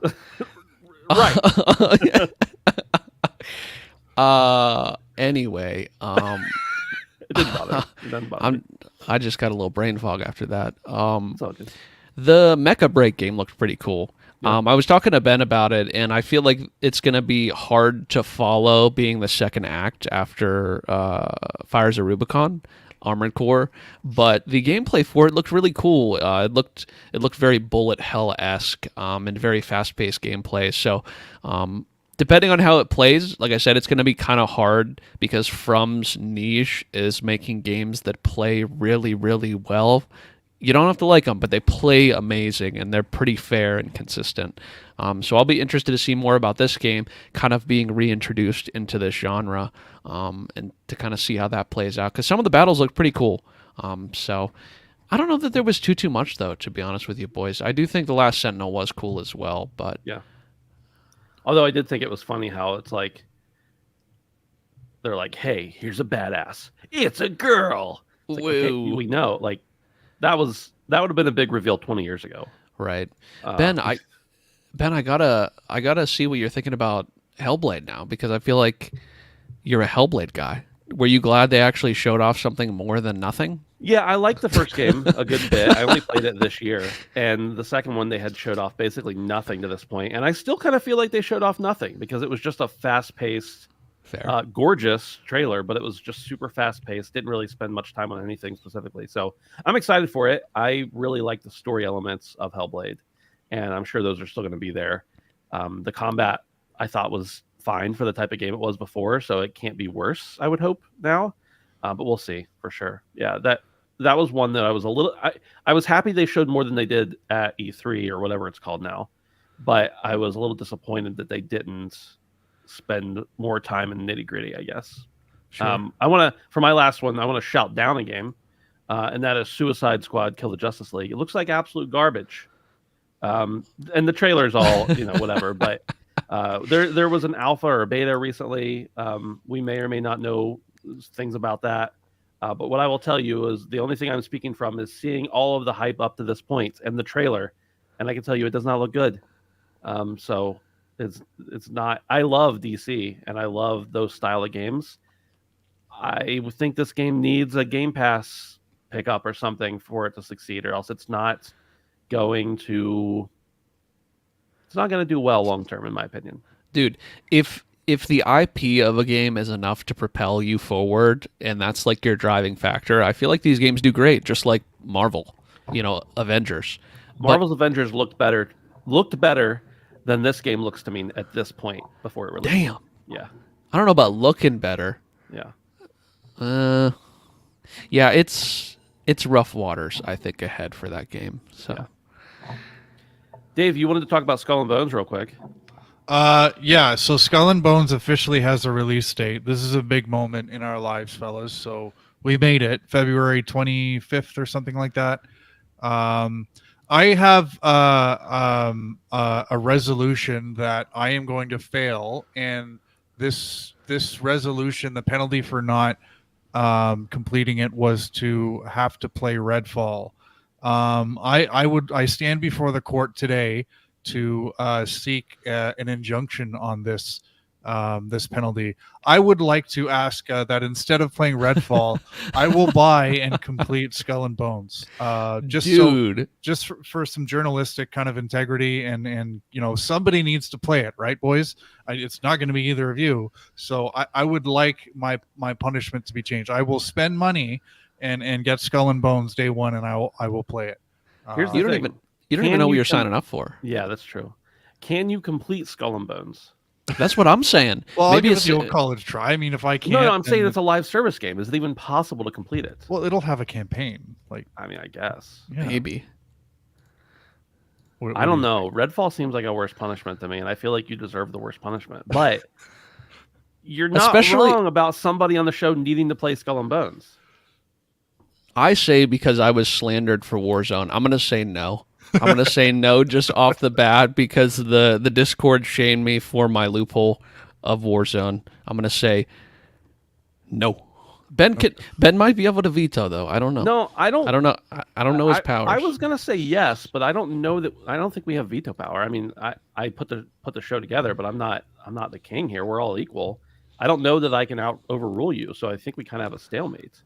Right. Anyway, It didn't bother me. It doesn't bother me. I just got a little brain fog after that. It's all good. The Mecha Break game looked pretty cool. Yeah. I was talking to Ben about it, and I feel like it's going to be hard to follow being the second act after Fires of Rubicon, Armored Core. But the gameplay for it looked really cool. It looked very bullet hell-esque and very fast-paced gameplay. So depending on how it plays, like I said, it's going to be kind of hard because From's niche is making games that play really, really well. You don't have to like them, but they play amazing, and they're pretty fair and consistent. So I'll be interested to see more about this game kind of being reintroduced into this genre and to kind of see how that plays out, because some of the battles look pretty cool. So I don't know that there was too much, though, to be honest with you, boys. I do think The Last Sentinel was cool as well, but... Yeah. Although I did think it was funny how it's like, they're like, hey, here's a badass. It's a girl. It's like, okay, Whoa. we know. Like, that would have been a big reveal 20 years ago. Right. Uh, Ben, I gotta see what you're thinking about Hellblade now, because I feel like you're a Hellblade guy. Were you glad they actually showed off something more than nothing? Yeah, I liked the first game a good bit. I only played it this year, and the second one they had showed off basically nothing to this point, and I still kind of feel like they showed off nothing because it was just a fast-paced, Fair. gorgeous trailer, but it was just super fast-paced. Didn't really spend much time on anything specifically, so I'm excited for it. I really like the story elements of Hellblade, and I'm sure those are still going to be there. The combat I thought was fine for the type of game it was before, so it can't be worse, I would hope now, but we'll see for sure. Yeah, that was one that I was a little. I was happy they showed more than they did at E3 or whatever it's called now, but I was a little disappointed that they didn't spend more time in nitty gritty, I guess. Sure. I want to, for my last one, I want to shout down a game, and that is Suicide Squad: Kill the Justice League. It looks like absolute garbage, and the trailer's all whatever. But there was an alpha or a beta recently. We may or may not know things about that, but what I will tell you is the only thing I'm speaking from is seeing all of the hype up to this point and the trailer, and I can tell you it does not look good. So it's not. I love DC and I love those style of games. I would think this game needs a Game Pass pickup or something for it to succeed, or else it's not going to do well long term, in my opinion. Dude, if the IP of a game is enough to propel you forward, and that's like your driving factor, I feel like these games do great, just like Marvel, Avengers. Marvel's Avengers looked better than this game looks to me at this point before it released. Damn. Yeah. I don't know about looking better. Yeah. Yeah, it's rough waters, I think, ahead for that game. So, yeah. Dave, you wanted to talk about Skull and Bones real quick. Yeah, so Skull and Bones officially has a release date. This is a big moment in our lives, fellas. So we made it, February 25th or something like that. I have a resolution that I am going to fail, and this resolution, the penalty for not completing it was to have to play Redfall. I stand before the court today to seek an injunction on this penalty. I would like to ask that instead of playing Redfall, I will buy and complete Skull and Bones. Just for some journalistic kind of integrity, and somebody needs to play it, right, boys? It's not going to be either of you. So I would like my punishment to be changed. I will spend money and get Skull and Bones day one, and I will play it. Here's you don't even know what you're signing up for. Yeah, that's true. Can you complete Skull and Bones? That's what I'm saying. Well, maybe I'll give it's it the old college try. I mean, if I can't, No, I'm saying it's a live service game. Is it even possible to complete it? Well, it'll have a campaign. I guess. Yeah. maybe. I don't know. Redfall seems like a worse punishment to me, and I feel like you deserve the worst punishment. But you're not wrong about somebody on the show needing to play Skull and Bones. I say because I was slandered for Warzone, I'm going to say no. I'm going to say no just off the bat because the Discord shamed me for my loophole of Warzone. I'm going to say no. Ben might be able to veto though. I don't know. No, I don't know. I don't know his powers. I was gonna say yes, but I don't know that. I don't think we have veto power. I mean, I put the show together, but I'm not the king here. We're all equal. I don't know that I can overrule you. So I think we kind of have a stalemate.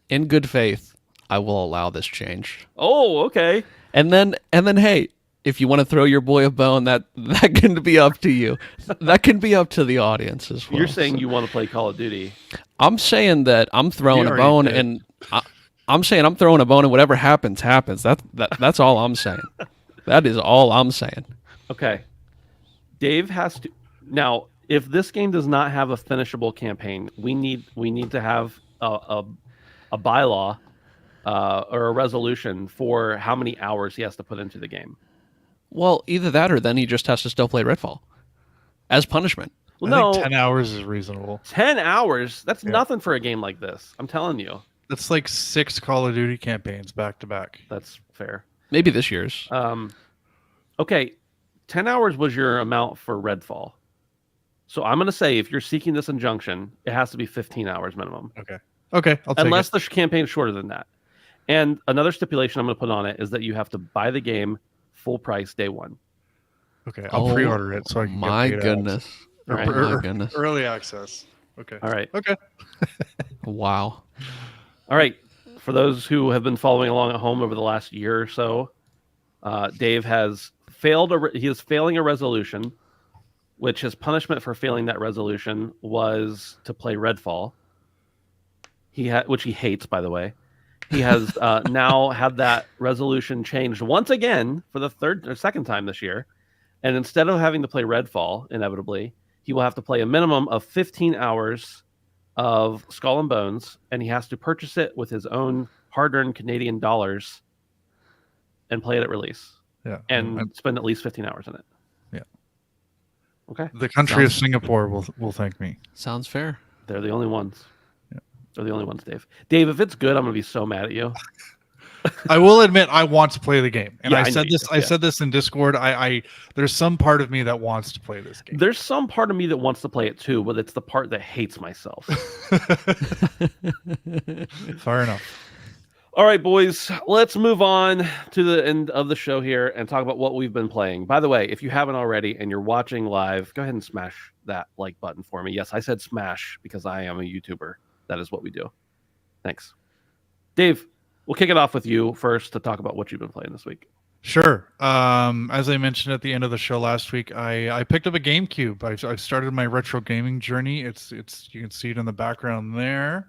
In good faith, I will allow this change. Oh, okay. And then, hey, if you want to throw your boy a bone, that can be up to you. That can be up to the audience as well. You're saying you want to play Call of Duty. I'm saying that I'm throwing a bone, and I'm saying I'm throwing a bone, and whatever happens, happens. That's all I'm saying. That is all I'm saying. Okay. Dave has to now. If this game does not have a finishable campaign, we need to have a bylaw or a resolution for how many hours he has to put into the game. Well, either that or then he just has to still play Redfall as punishment. Well, I think 10 hours is reasonable. 10 hours? That's nothing for a game like this. I'm telling you. That's like 6 Call of Duty campaigns back to back. That's fair. Maybe this year's. Okay, 10 hours was your amount for Redfall. So I'm going to say if you're seeking this injunction, it has to be 15 hours minimum. Okay, I'll take it. Unless the campaign is shorter than that. And another stipulation I'm going to put on it is that you have to buy the game full price day one. Okay, I'll pre-order it so I can my get goodness. Right. My goodness. Early access. Okay. All right. Okay. Wow. All right. For those who have been following along at home over the last year or so, Dave has failed. He is failing a resolution, which his punishment for failing that resolution was to play Redfall. Which he hates, by the way. He has now had that resolution changed once again for the second time this year. And instead of having to play Redfall, inevitably, he will have to play a minimum of 15 hours of Skull and Bones, and he has to purchase it with his own hard-earned Canadian dollars and play it at release Yeah. and spend at least 15 hours in it. Yeah. Okay. The country of Sounds- Singapore will thank me. Sounds fair. They're the only ones. Yeah. They're the only ones, Dave. Dave, if it's good, I'm going to be so mad at you. I will admit I want to play the game, and Yeah, I I know said you this. do, I yeah. said this in Discord. I there's some part of me that wants to play this game. There's some part of me that wants to play it too, but it's the part that hates myself. Fair enough. All right, boys, let's move on to the end of the show here and talk about what we've been playing. By the way, if you haven't already and you're watching live, go ahead and smash that like button for me. Yes, I said smash because I am a YouTuber. That is what we do. Thanks. Dave, we'll kick it off with you first to talk about what you've been playing this week. Sure. As I mentioned at the end of the show last week, I picked up a GameCube. I've started my retro gaming journey. It's you can see it in the background there.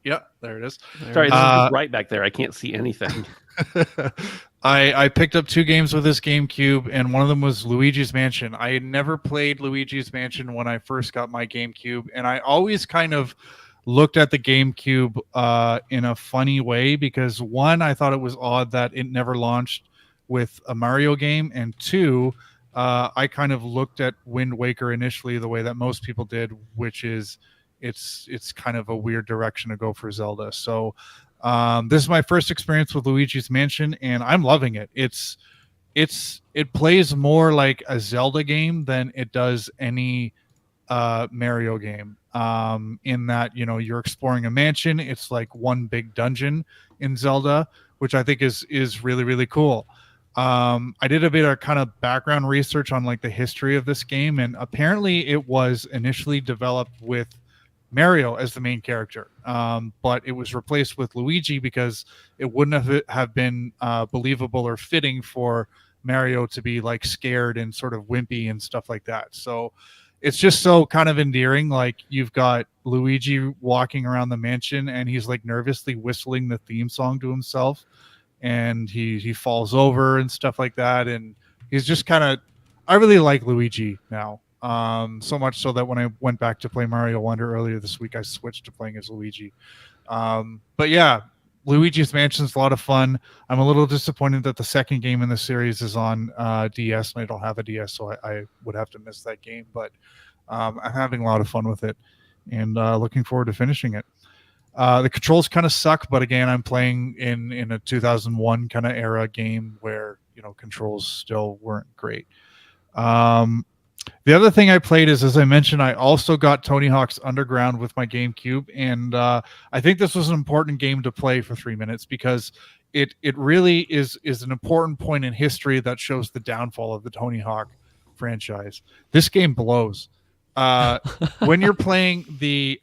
Yeah, there it is. Sorry, this is right back there. I can't see anything. I picked up 2 games with this GameCube, and one of them was Luigi's Mansion. I had never played Luigi's Mansion when I first got my GameCube, and I always kind of looked at the GameCube in a funny way because, one, I thought it was odd that it never launched with a Mario game, and 2, I kind of looked at Wind Waker initially the way that most people did, which is it's kind of a weird direction to go for Zelda. So this is my first experience with Luigi's Mansion, and I'm loving it. It plays more like a Zelda game than it does any Mario game. In that, you know, you're exploring a mansion. It's like one big dungeon in Zelda, which I think is really, really cool. I did a bit of kind of background research on like the history of this game, and apparently it was initially developed with Mario as the main character, but it was replaced with Luigi because it wouldn't have been believable or fitting for Mario to be like scared and sort of wimpy and stuff like that. So it's just so kind of endearing. Like you've got Luigi walking around the mansion and he's like nervously whistling the theme song to himself, and he falls over and stuff like that. And he's just kind of, I really like Luigi now. So much so that when I went back to play Mario Wonder earlier this week, I switched to playing as Luigi. But yeah, Luigi's Mansion is a lot of fun. I'm a little disappointed that the second game in the series is on DS, and I don't have a DS, so I would have to miss that game. But I'm having a lot of fun with it, and looking forward to finishing it. The controls kind of suck, but again, I'm playing in a 2001 kind of era game where, you know, controls still weren't great. The other thing I played is, as I mentioned, I also got Tony Hawk's Underground with my GameCube, and I think this was an important game to play for 3 minutes because it really is an important point in history that shows the downfall of the Tony Hawk franchise. This game blows. When you're playing the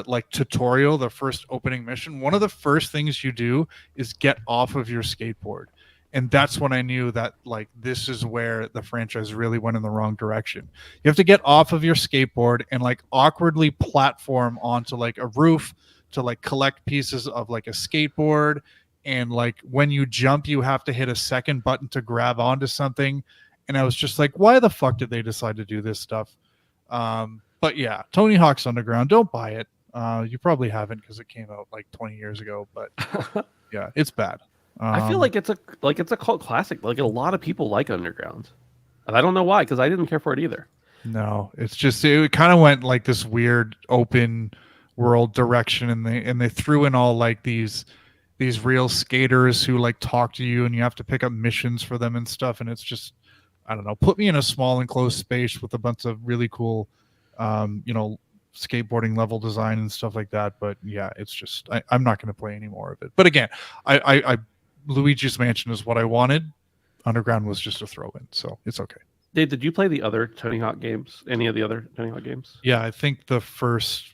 like tutorial, the first opening mission, one of the first things you do is get off of your skateboard. And that's when I knew that like this is where the franchise really went in the wrong direction. You have to get off of your skateboard and like awkwardly platform onto like a roof to like collect pieces of like a skateboard. And like when you jump, you have to hit a second button to grab onto something. And I was just like, why the fuck did they decide to do this stuff? But yeah, Tony Hawk's Underground, don't buy it. You probably haven't because it came out like 20 years ago. But yeah, it's bad. I feel like it's a cult classic. Like a lot of people like Underground, and I don't know why because I didn't care for it either. No, it's just it kind of went like this weird open world direction, and they threw in all like these real skaters who like talk to you, and you have to pick up missions for them and stuff. And it's just, I don't know, put me in a small enclosed space with a bunch of really cool, you know, skateboarding level design and stuff like that. But yeah, it's just I'm not going to play any more of it. But again, I Luigi's Mansion is what I wanted. Underground was just a throw-in, so it's okay. Dave, did you play the other Tony Hawk games? Any of the other Tony Hawk games? Yeah, I think the first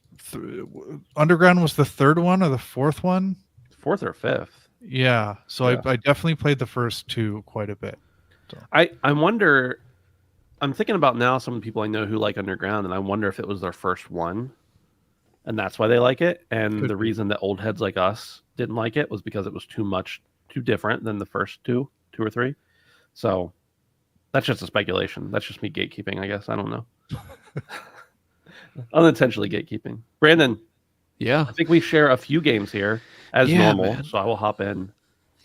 Underground was the third one or the fourth one. Fourth or fifth? Yeah, so Yeah. I definitely played the first two quite a bit. So. I wonder. I'm thinking about now some people I know who like Underground, and I wonder if it was their first one, and that's why they like it. And Could the be. reason that old heads like us didn't like it was because it was too different than the first two or three. So that's just a speculation. That's just me gatekeeping, I guess. I don't know. Unintentionally gatekeeping. Brandon, Yeah. I think we share a few games here. as Yeah, normal. man. So I will hop in.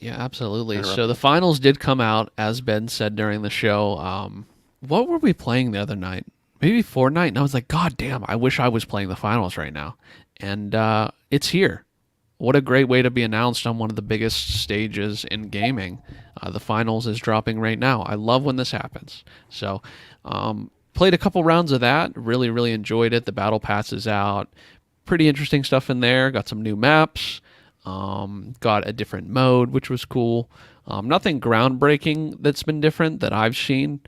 Yeah, absolutely. Interrupt So the finals did come out, as Ben said during the show. What were we playing the other night? Maybe Fortnite, and I was like, God damn, I wish I was playing the finals right now. And it's here. What a great way to be announced on one of the biggest stages in gaming. The finals is dropping right now. I love when this happens. So, played a couple rounds of that. Really, really enjoyed it. The battle pass is out. Pretty interesting stuff in there. Got some new maps. Got a different mode, which was cool. Nothing groundbreaking that's been different that I've seen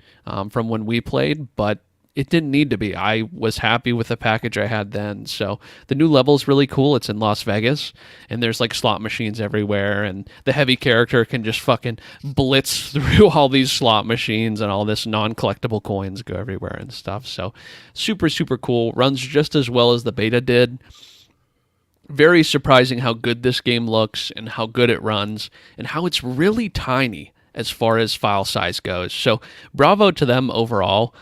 from when we played, but it didn't need to be. I was happy with the package I had then. So the new level's really cool. It's in Las Vegas, and there's like slot machines everywhere, and the heavy character can just fucking blitz through all these slot machines, and all this non-collectible coins go everywhere and stuff. So super, super cool. Runs just as well as the beta did. Very surprising how good this game looks and how good it runs and how it's really tiny as far as file size goes. So bravo to them overall.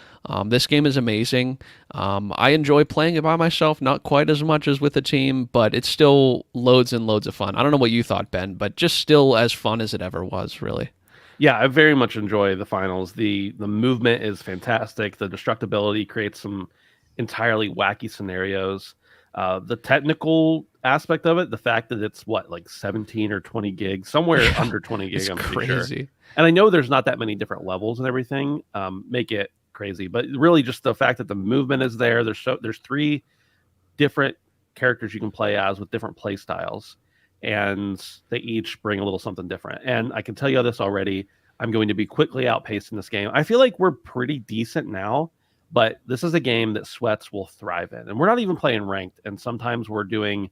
This game is amazing. I enjoy playing it by myself, not quite as much as with a team, but it's still loads and loads of fun. I don't know what you thought, Ben, but just still as fun as it ever was, really. Yeah, I very much enjoy the finals. The movement is fantastic. The destructibility creates some entirely wacky scenarios. The technical aspect of it, the fact that it's like 17 or 20 gigs, somewhere under 20 gig, It's I'm pretty sure. crazy. And I know there's not that many different levels and everything, make it crazy. But really, just the fact that the movement is there. There's 3 different characters you can play as with different play styles, and they each bring a little something different. And I can tell you this already, I'm going to be quickly outpacing this game. I feel like we're pretty decent now, but this is a game that sweats will thrive in. And we're not even playing ranked, and sometimes we're doing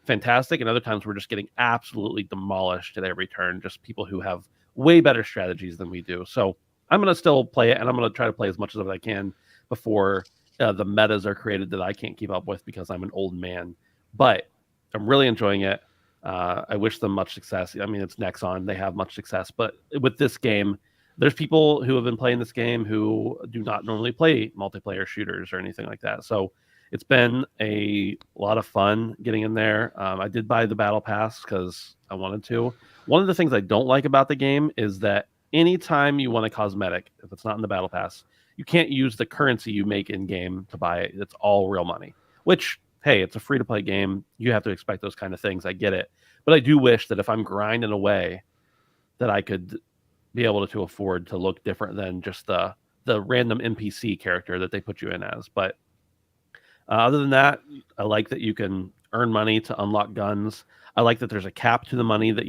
fantastic, and other times we're just getting absolutely demolished at every turn, just people who have way better strategies than we do. So I'm going to still play it, and I'm going to try to play as much as I can before the metas are created that I can't keep up with because I'm an old man. But I'm really enjoying it. I wish them much success. I mean, it's Nexon. They have much success. But with this game, there's people who have been playing this game who do not normally play multiplayer shooters or anything like that. So it's been a lot of fun getting in there. I did buy the battle pass because I wanted to. One of the things I don't like about the game is that anytime you want a cosmetic, if it's not in the battle pass, you can't use the currency you make in game to buy it. It's all real money, which, hey, it's a free to play game. You have to expect those kind of things. I get it. But I do wish that if I'm grinding away, that I could be able to afford to look different than just the random NPC character that they put you in as. But other than that, I like that you can earn money to unlock guns. I like that there's a cap to the money that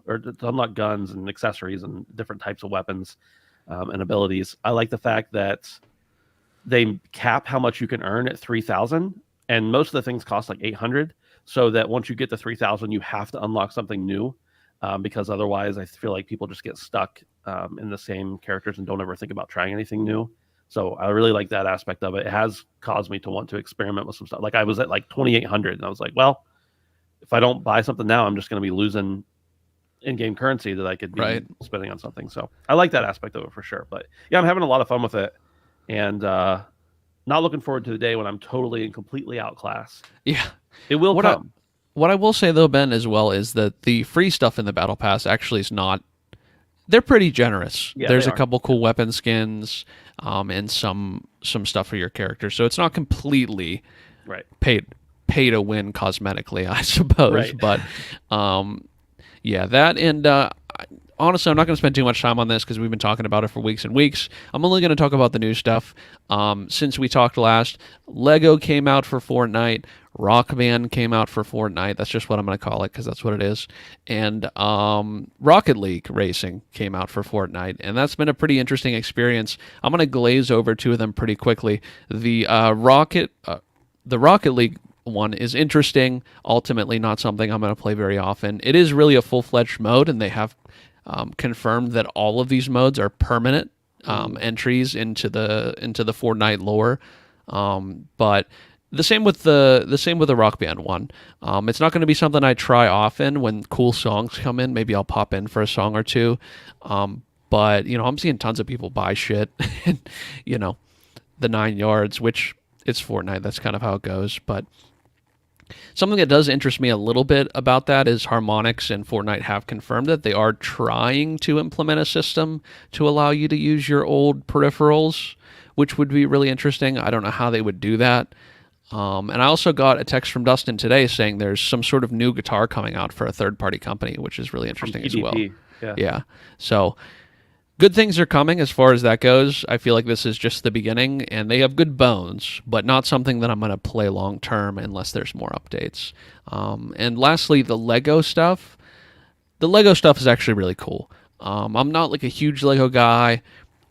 or to unlock guns and accessories and different types of weapons and abilities. I like the fact that they cap how much you can earn at 3,000, and most of the things cost like 800. So that once you get to 3,000, you have to unlock something new, because otherwise, I feel like people just get stuck in the same characters and don't ever think about trying anything new. So I really like that aspect of it. It has caused me to want to experiment with some stuff. Like I was at like 2,800, and I was like, well, if I don't buy something now, I'm just going to be losing in-game currency that I could be spending on something. So I like that aspect of it for sure. But yeah, I'm having a lot of fun with it, and not looking forward to the day when I'm totally and completely outclassed. Yeah, it will come. What I will say though, Ben, as well, is that the free stuff in the battle pass actually is not. They're pretty generous. Yeah, there's a couple cool weapon skins, and some stuff for your character. So it's not completely pay to win cosmetically, I suppose. Right. But yeah, that, and honestly, I'm not going to spend too much time on this because we've been talking about it for weeks and weeks. I'm only going to talk about the new stuff. Since we talked last, Lego came out for Fortnite. Rock Band came out for Fortnite. That's just what I'm going to call it because that's what it is. And Rocket League Racing came out for Fortnite, and that's been a pretty interesting experience. I'm going to glaze over 2 of them pretty quickly. The Rocket League one is interesting. Ultimately, not something I'm going to play very often. It is really a full-fledged mode, and they have confirmed that all of these modes are permanent entries into the Fortnite lore. But the same with the Rock Band one. It's not going to be something I try often. When cool songs come in, maybe I'll pop in for a song or two. But I'm seeing tons of people buy shit, and the 9 yards, which it's Fortnite. That's kind of how it goes. But Something that does interest me a little bit about that is Harmonix and Fortnite have confirmed that they are trying to implement a system to allow you to use your old peripherals, which would be really interesting. I don't know how they would do that. And I also got a text from Dustin today saying there's some sort of new guitar coming out for a third-party company, which is really interesting as well. Yeah. Yeah. So good things are coming as far as that goes. I feel like this is just the beginning, and they have good bones, but not something that I'm going to play long term unless there's more updates. And lastly, the Lego stuff. The Lego stuff is actually really cool. I'm not like a huge Lego guy.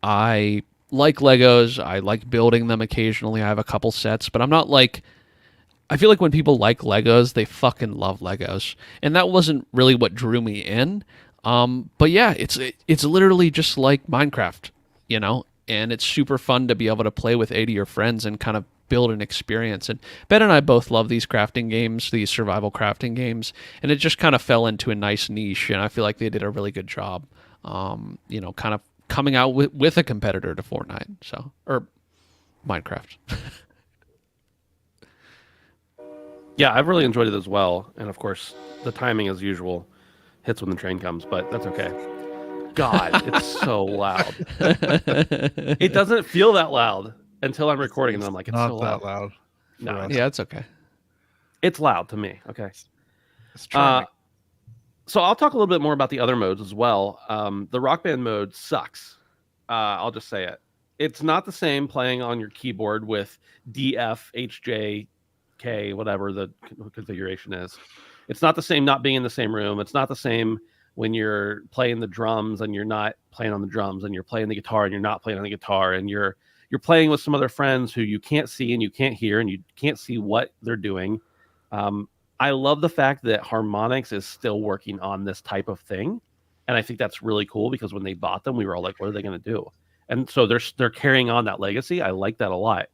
I like Legos. I like building them occasionally. I have a couple sets, but I'm not like. I feel like when people like Legos, they fucking love Legos, and that wasn't really what drew me in. But yeah, it's literally just like Minecraft, you know, and it's super fun to be able to play with 80 of your friends and kind of build an experience. And Ben and I both love these crafting games, these survival crafting games, and it just kind of fell into a nice niche, and I feel like they did a really good job, you know, kind of coming out with a competitor to Fortnite, so, or Minecraft. Yeah, I've really enjoyed it as well. And of course, the timing, as usual, hits when the train comes, but that's okay. God, it's so loud. It doesn't feel that loud until I'm recording, and I'm like, it's not so that loud. loud. No, us. Yeah, it's okay. it's loud to me. Okay. It's charming. So I'll talk a little bit more about the other modes as well. The Rock Band mode sucks. I'll just say it. It's not the same playing on your keyboard with DF, HJ, K, whatever the configuration is. It's not the same not being in the same room. It's not the same when you're playing the drums and you're not playing on the drums, and you're playing the guitar and you're not playing on the guitar, and you're playing with some other friends who you can't see and you can't hear and you can't see what they're doing. I love the fact that Harmonix is still working on this type of thing, and I think that's really cool because when they bought them, we were all like, "What are they going to do?" And so they're carrying on that legacy. I like that a lot,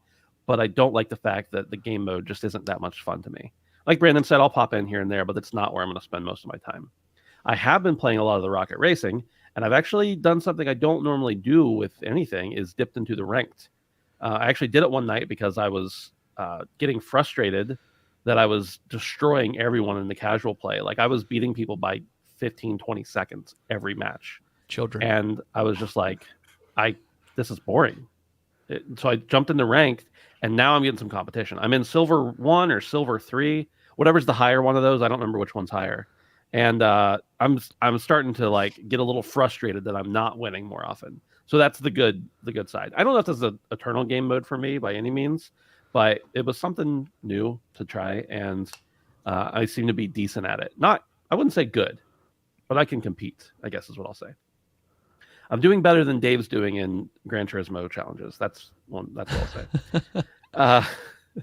but I don't like the fact that the game mode just isn't that much fun to me. Like Brandon said, I'll pop in here and there, but it's not where I'm going to spend most of my time. I have been playing a lot of the Rocket Racing, and I've actually done something I don't normally do with anything, is dipped into the ranked. I actually did it one night because I was getting frustrated that I was destroying everyone in the casual play. Like I was beating people by 15, 20 seconds every match. Children. And I was just like, this is boring. So I jumped into ranked, and now I'm getting some competition. I'm in silver 1 or silver 3, whatever's the higher one of those. I don't remember which one's higher. And I'm starting to like get a little frustrated that I'm not winning more often. So that's the good side. I don't know if this is an eternal game mode for me by any means, but it was something new to try, and I seem to be decent at it. I wouldn't say good, but I can compete, I guess is what I'll say. I'm doing better than Dave's doing in Gran Turismo challenges. That's what I'll say.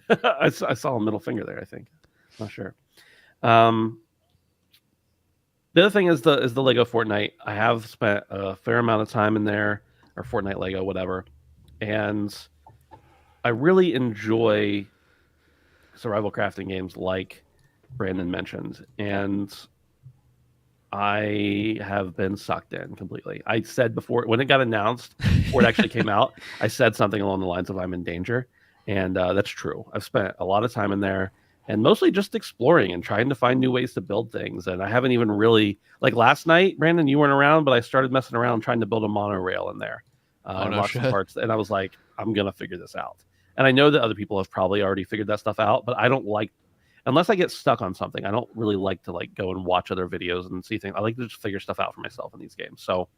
I saw a middle finger there, I think. Not sure. The other thing is the Lego Fortnite. I have spent a fair amount of time in there, or Fortnite Lego, whatever, and I really enjoy survival crafting games like Brandon mentioned, and I have been sucked in completely. I said before, when it got announced, before it actually came out, I said something along the lines of I'm in danger, and that's true. I've spent a lot of time in there, and mostly just exploring and trying to find new ways to build things. And I haven't even really, like last night, Brandon, you weren't around, but I started messing around trying to build a monorail in there. Lots of parts, and I was like, I'm gonna figure this out. And I know that other people have probably already figured that stuff out, but I don't like, unless I get stuck on something, I don't really like to like go and watch other videos and see things. I like to just figure stuff out for myself in these games. So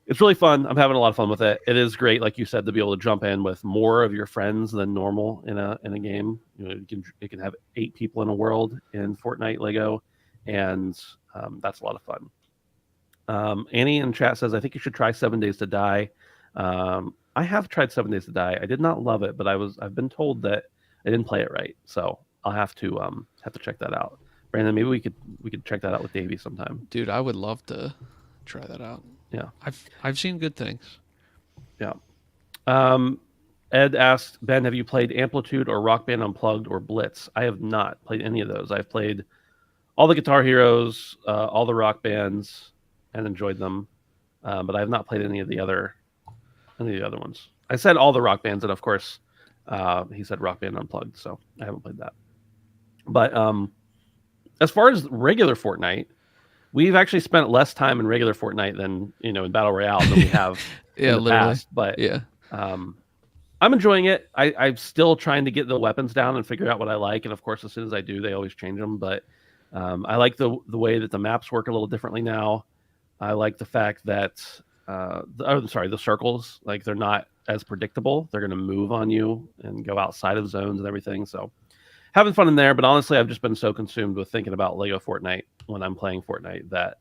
it's really fun. I'm having a lot of fun with it. It is great, like you said, to be able to jump in with more of your friends than normal in a game. You know, you can have 8 people in a world in Fortnite Lego, and that's a lot of fun. Annie in chat says, I think you should try 7 Days to Die. I have tried 7 Days to Die. I did not love it, but I've been told that I didn't play it right. So I'll have to check that out. Brandon, maybe we could check that out with Davey sometime. Dude, I would love to try that out. Yeah. I've seen good things. Yeah. Ed asked, Ben, have you played Amplitude or Rock Band Unplugged or Blitz? I have not played any of those. I've played all the Guitar Heroes, all the Rock Bands, and enjoyed them. But I have not played any of the other ones. I said all the Rock Bands, and of course, he said Rock Band Unplugged, so I haven't played that. But as far as regular Fortnite, we've actually spent less time in regular Fortnite than in Battle Royale than we have Yeah, in the literally. past. But Yeah. I'm enjoying it. I'm still trying to get the weapons down and figure out what I like. And of course, as soon as I do, they always change them. But I like the way that the maps work a little differently now. I like the fact that the circles, like, they're not as predictable. They're going to move on you and go outside of zones and everything. So having fun in there. But honestly, I've just been so consumed with thinking about Lego Fortnite when I'm playing Fortnite that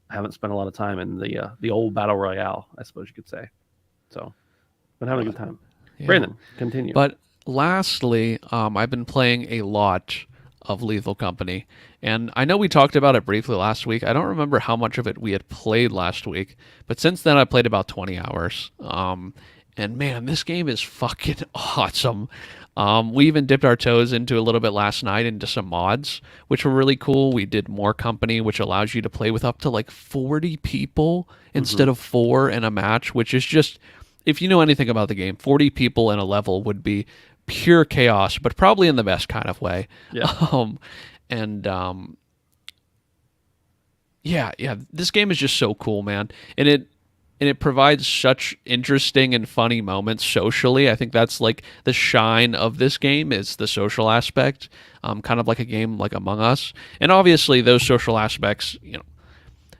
I haven't spent a lot of time in the old Battle Royale, I suppose you could say. So, been having a good time. Yeah. Brandon, continue. But lastly, I've been playing a lot of Lethal Company, and I know we talked about it briefly last week. I don't remember how much of it we had played last week, but since then I played about 20 hours. And man, this game is fucking awesome. We even dipped our toes into a little bit last night into some mods, which were really cool. We did more company, which allows you to play with up to like 40 people instead of 4 in a match, which is just, if you know anything about the game, 40 people in a level would be pure chaos, but probably in the best kind of way. Yeah. Yeah, this game is just so cool, man. And it provides such interesting and funny moments socially. I think that's like the shine of this game is the social aspect, kind of like a game like Among Us. And obviously those social aspects,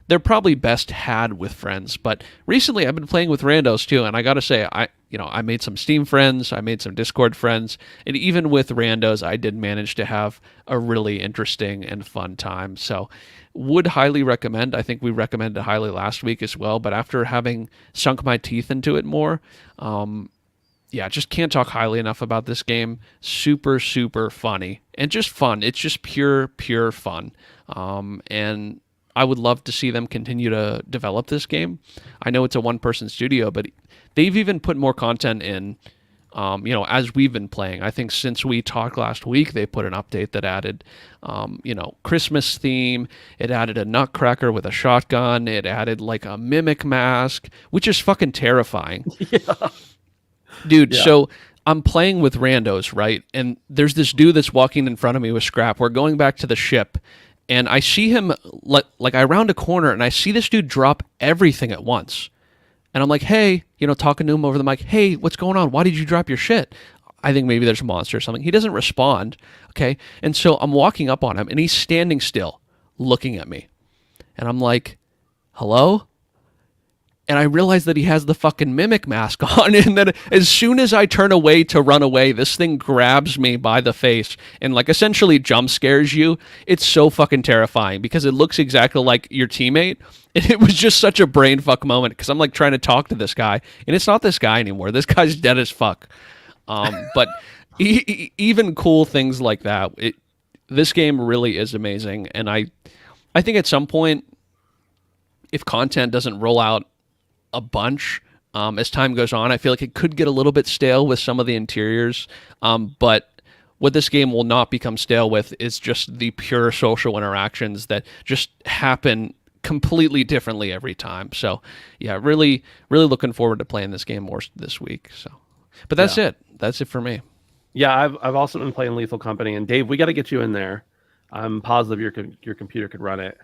they're probably best had with friends. But recently I've been playing with randos too, and I gotta say, I made some Steam friends, I made some Discord friends, and even with randos, I did manage to have a really interesting and fun time. So would highly recommend. I think we recommended highly last week as well, but after having sunk my teeth into it more, just can't talk highly enough about this game. Super, super funny and just fun. It's just pure fun. And I would love to see them continue to develop this game. I know it's a one-person studio, but they've even put more content in, as we've been playing. I think since we talked last week, they put an update that added, Christmas theme. It added a nutcracker with a shotgun. It added like a mimic mask, which is fucking terrifying. Yeah. Dude, Yeah. so I'm playing with randos, right? And there's this dude that's walking in front of me with Scrap. We're going back to the ship, and I see him, like I round a corner, and I see this dude drop everything at once. And I'm like, hey, talking to him over the mic, hey, what's going on? Why did you drop your shit? I think maybe there's a monster or something. He doesn't respond, okay? And so I'm walking up on him, and he's standing still, looking at me. And I'm like, hello? And I realize that he has the fucking mimic mask on, and then as soon as I turn away to run away, this thing grabs me by the face and like essentially jump scares you. It's so fucking terrifying because it looks exactly like your teammate, and it was just such a brain fuck moment because I'm like trying to talk to this guy, and it's not this guy anymore. This guy's dead as fuck. But even cool things like that. This game really is amazing, and I think at some point, if content doesn't roll out a bunch as time goes on, I feel like it could get a little bit stale with some of the interiors, but what this game will not become stale with is just the pure social interactions that just happen completely differently every time. So yeah, really looking forward to playing this game more this week. So, but that's it for me. Yeah, I've also been playing Lethal Company, and Dave, we got to get you in there. I'm positive your computer could run it.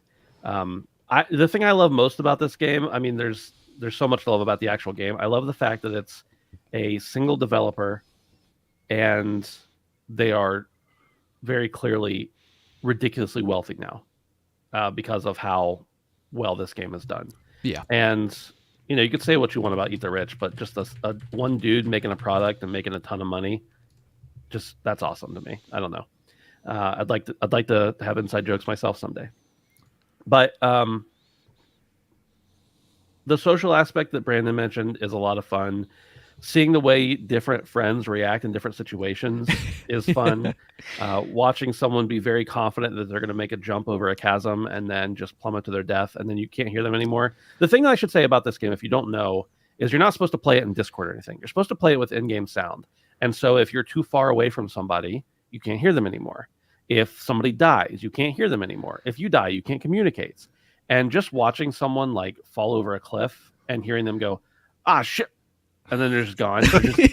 The thing I love most about this game, I mean, there's so much to love about the actual game. I love the fact that it's a single developer, and they are very clearly ridiculously wealthy now because of how well this game is done. Yeah. And you could say what you want about Eat the Rich, but just a one dude making a product and making a ton of money, just that's awesome to me. I don't know. I'd like to have inside jokes myself someday. But the social aspect that Brandon mentioned is a lot of fun. Seeing the way different friends react in different situations is fun. Watching someone be very confident that they're going to make a jump over a chasm and then just plummet to their death, and then you can't hear them anymore. The thing that I should say about this game, if you don't know, is you're not supposed to play it in Discord or anything. You're supposed to play it with in-game sound. And so if you're too far away from somebody, you can't hear them anymore. If somebody dies, you can't hear them anymore. If you die, you can't communicate. And just watching someone like fall over a cliff and hearing them go, ah, shit, and then they're just gone.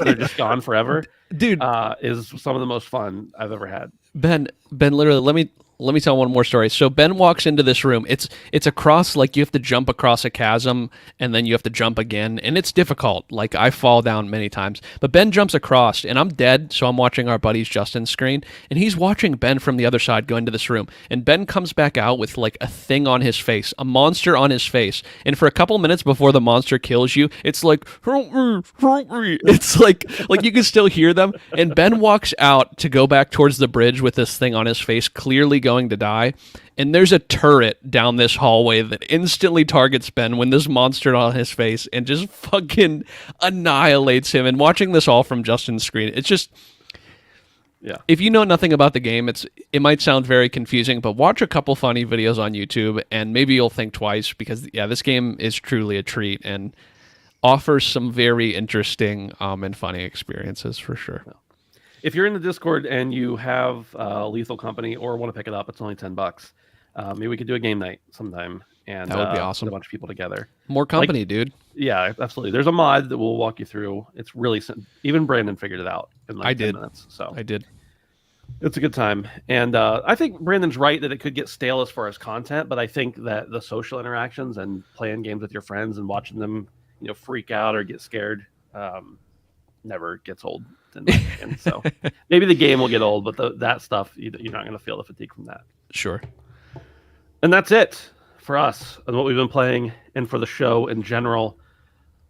They're just gone forever. Dude, Is some of the most fun I've ever had. Ben, literally, let me tell one more story. So Ben walks into this room. It's across, like, you have to jump across a chasm and then you have to jump again, and it's difficult. Like, I fall down many times. But Ben jumps across and I'm dead, so I'm watching our buddy's Justin's screen, and he's watching Ben from the other side go into this room. And Ben comes back out with like a thing on his face, a monster on his face. And for a couple minutes before the monster kills you, it's like, help me, help me. It's like you can still hear them. And Ben walks out to go back towards the bridge with this thing on his face, clearly going to die. And there's a turret down this hallway that instantly targets Ben when this monster on his face and just fucking annihilates him. And watching this all from Justin's screen, it's just, Yeah. if you know nothing about the game, it might sound very confusing, but watch a couple funny videos on YouTube and maybe you'll think twice, because this game is truly a treat and offers some very interesting and funny experiences for sure. If you're in the Discord and you have Lethal Company or want to pick it up, it's only $10. Maybe we could do a game night sometime, and That would be awesome. Get a bunch of people together. More company, dude. Yeah, absolutely. There's a mod that we'll walk you through. It's really even Brandon figured it out in like 10 minutes. So I did. It's a good time, and I think Brandon's right that it could get stale as far as content, but I think that the social interactions and playing games with your friends and watching them, freak out or get scared, never gets old. In my opinion. So maybe the game will get old, but that stuff, you're not going to feel the fatigue from that. Sure. And that's it for us and what we've been playing, and for the show in general.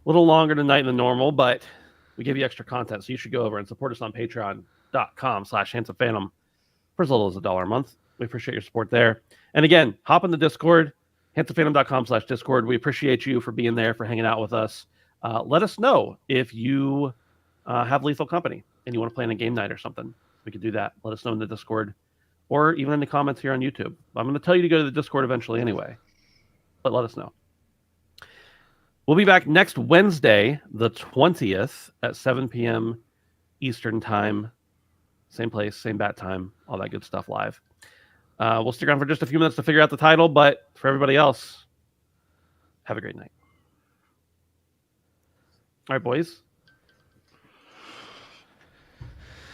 A little longer tonight than normal, but we give you extra content, so you should go over and support us on patreon.com/handsomephantom for as little as $1 a month. We appreciate your support there. And again, hop in the Discord, handsomephantom.com/Discord. We appreciate you for being there, for hanging out with us. Let us know if you have Lethal Company and you want to play in a game night or something. We could do that. Let us know in the Discord, or even in the comments here on YouTube. I'm going to tell you to go to the Discord eventually anyway, but let us know. We'll be back next Wednesday, the 20th at 7 p.m. Eastern Time. Same place, same bat time, all that good stuff live. We'll stick around for just a few minutes to figure out the title, but for everybody else, have a great night. All right, boys.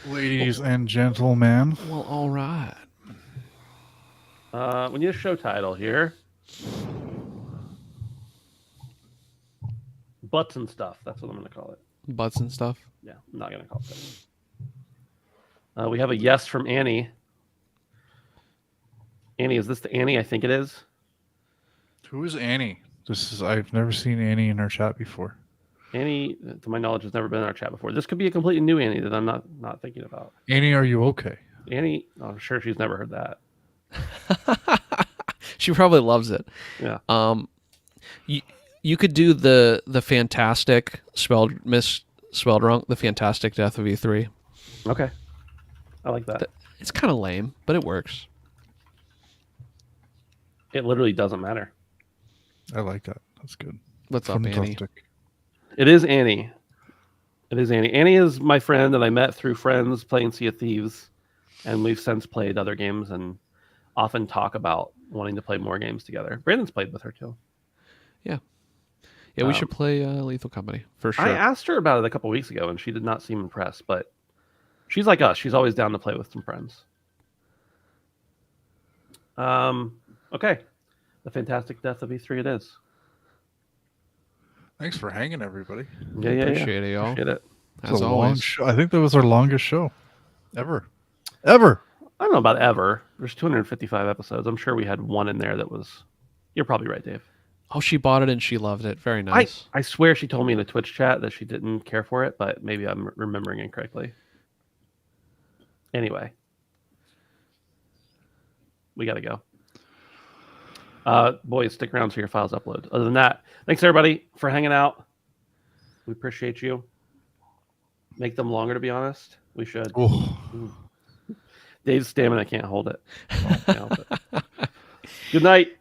Ladies and gentlemen. Well, all right. We need a show title here. Butts and stuff. That's what I'm going to call it. Butts and stuff. Yeah, I'm not going to call it that. We have a yes from Annie. Annie, is this the Annie I think it is? Who is Annie? I've never seen Annie in our chat before. Annie, to my knowledge, has never been in our chat before. This could be a completely new Annie that I'm not thinking about. Annie, are you okay? Annie, I'm sure she's never heard that. She probably loves it. Yeah. You could do the Fntastic spelled wrong, the Fntastic Death of E3. Okay. I like that. It's kind of lame, but it works. It literally doesn't matter. I like that. That's good. What's up, Annie? Fantastic. It is Annie. It is Annie. Annie is my friend that I met through friends playing Sea of Thieves, and we've since played other games and often talk about wanting to play more games together. Brandon's played with her too. Yeah, we should play Lethal Company for sure. I asked her about it a couple weeks ago, and she did not seem impressed, but she's like us. She's always down to play with some friends. Okay. The Fntastic Death of E3 it is. Thanks for hanging, everybody. Yeah. Appreciate it, y'all. Appreciate it. As a long always. show. I think that was our longest show ever. I don't know about ever. There's 255 episodes. I'm sure we had one in there that was... You're probably right, Dave. Oh, she bought it and she loved it. Very nice. I swear she told me in the Twitch chat that she didn't care for it, but maybe I'm remembering incorrectly. Anyway. We got to go. Boys, stick around so your files upload. Other than that, thanks everybody for hanging out. We appreciate you. Make them longer, to be honest. We should. Oh. Dave's stamina can't hold it. Good night.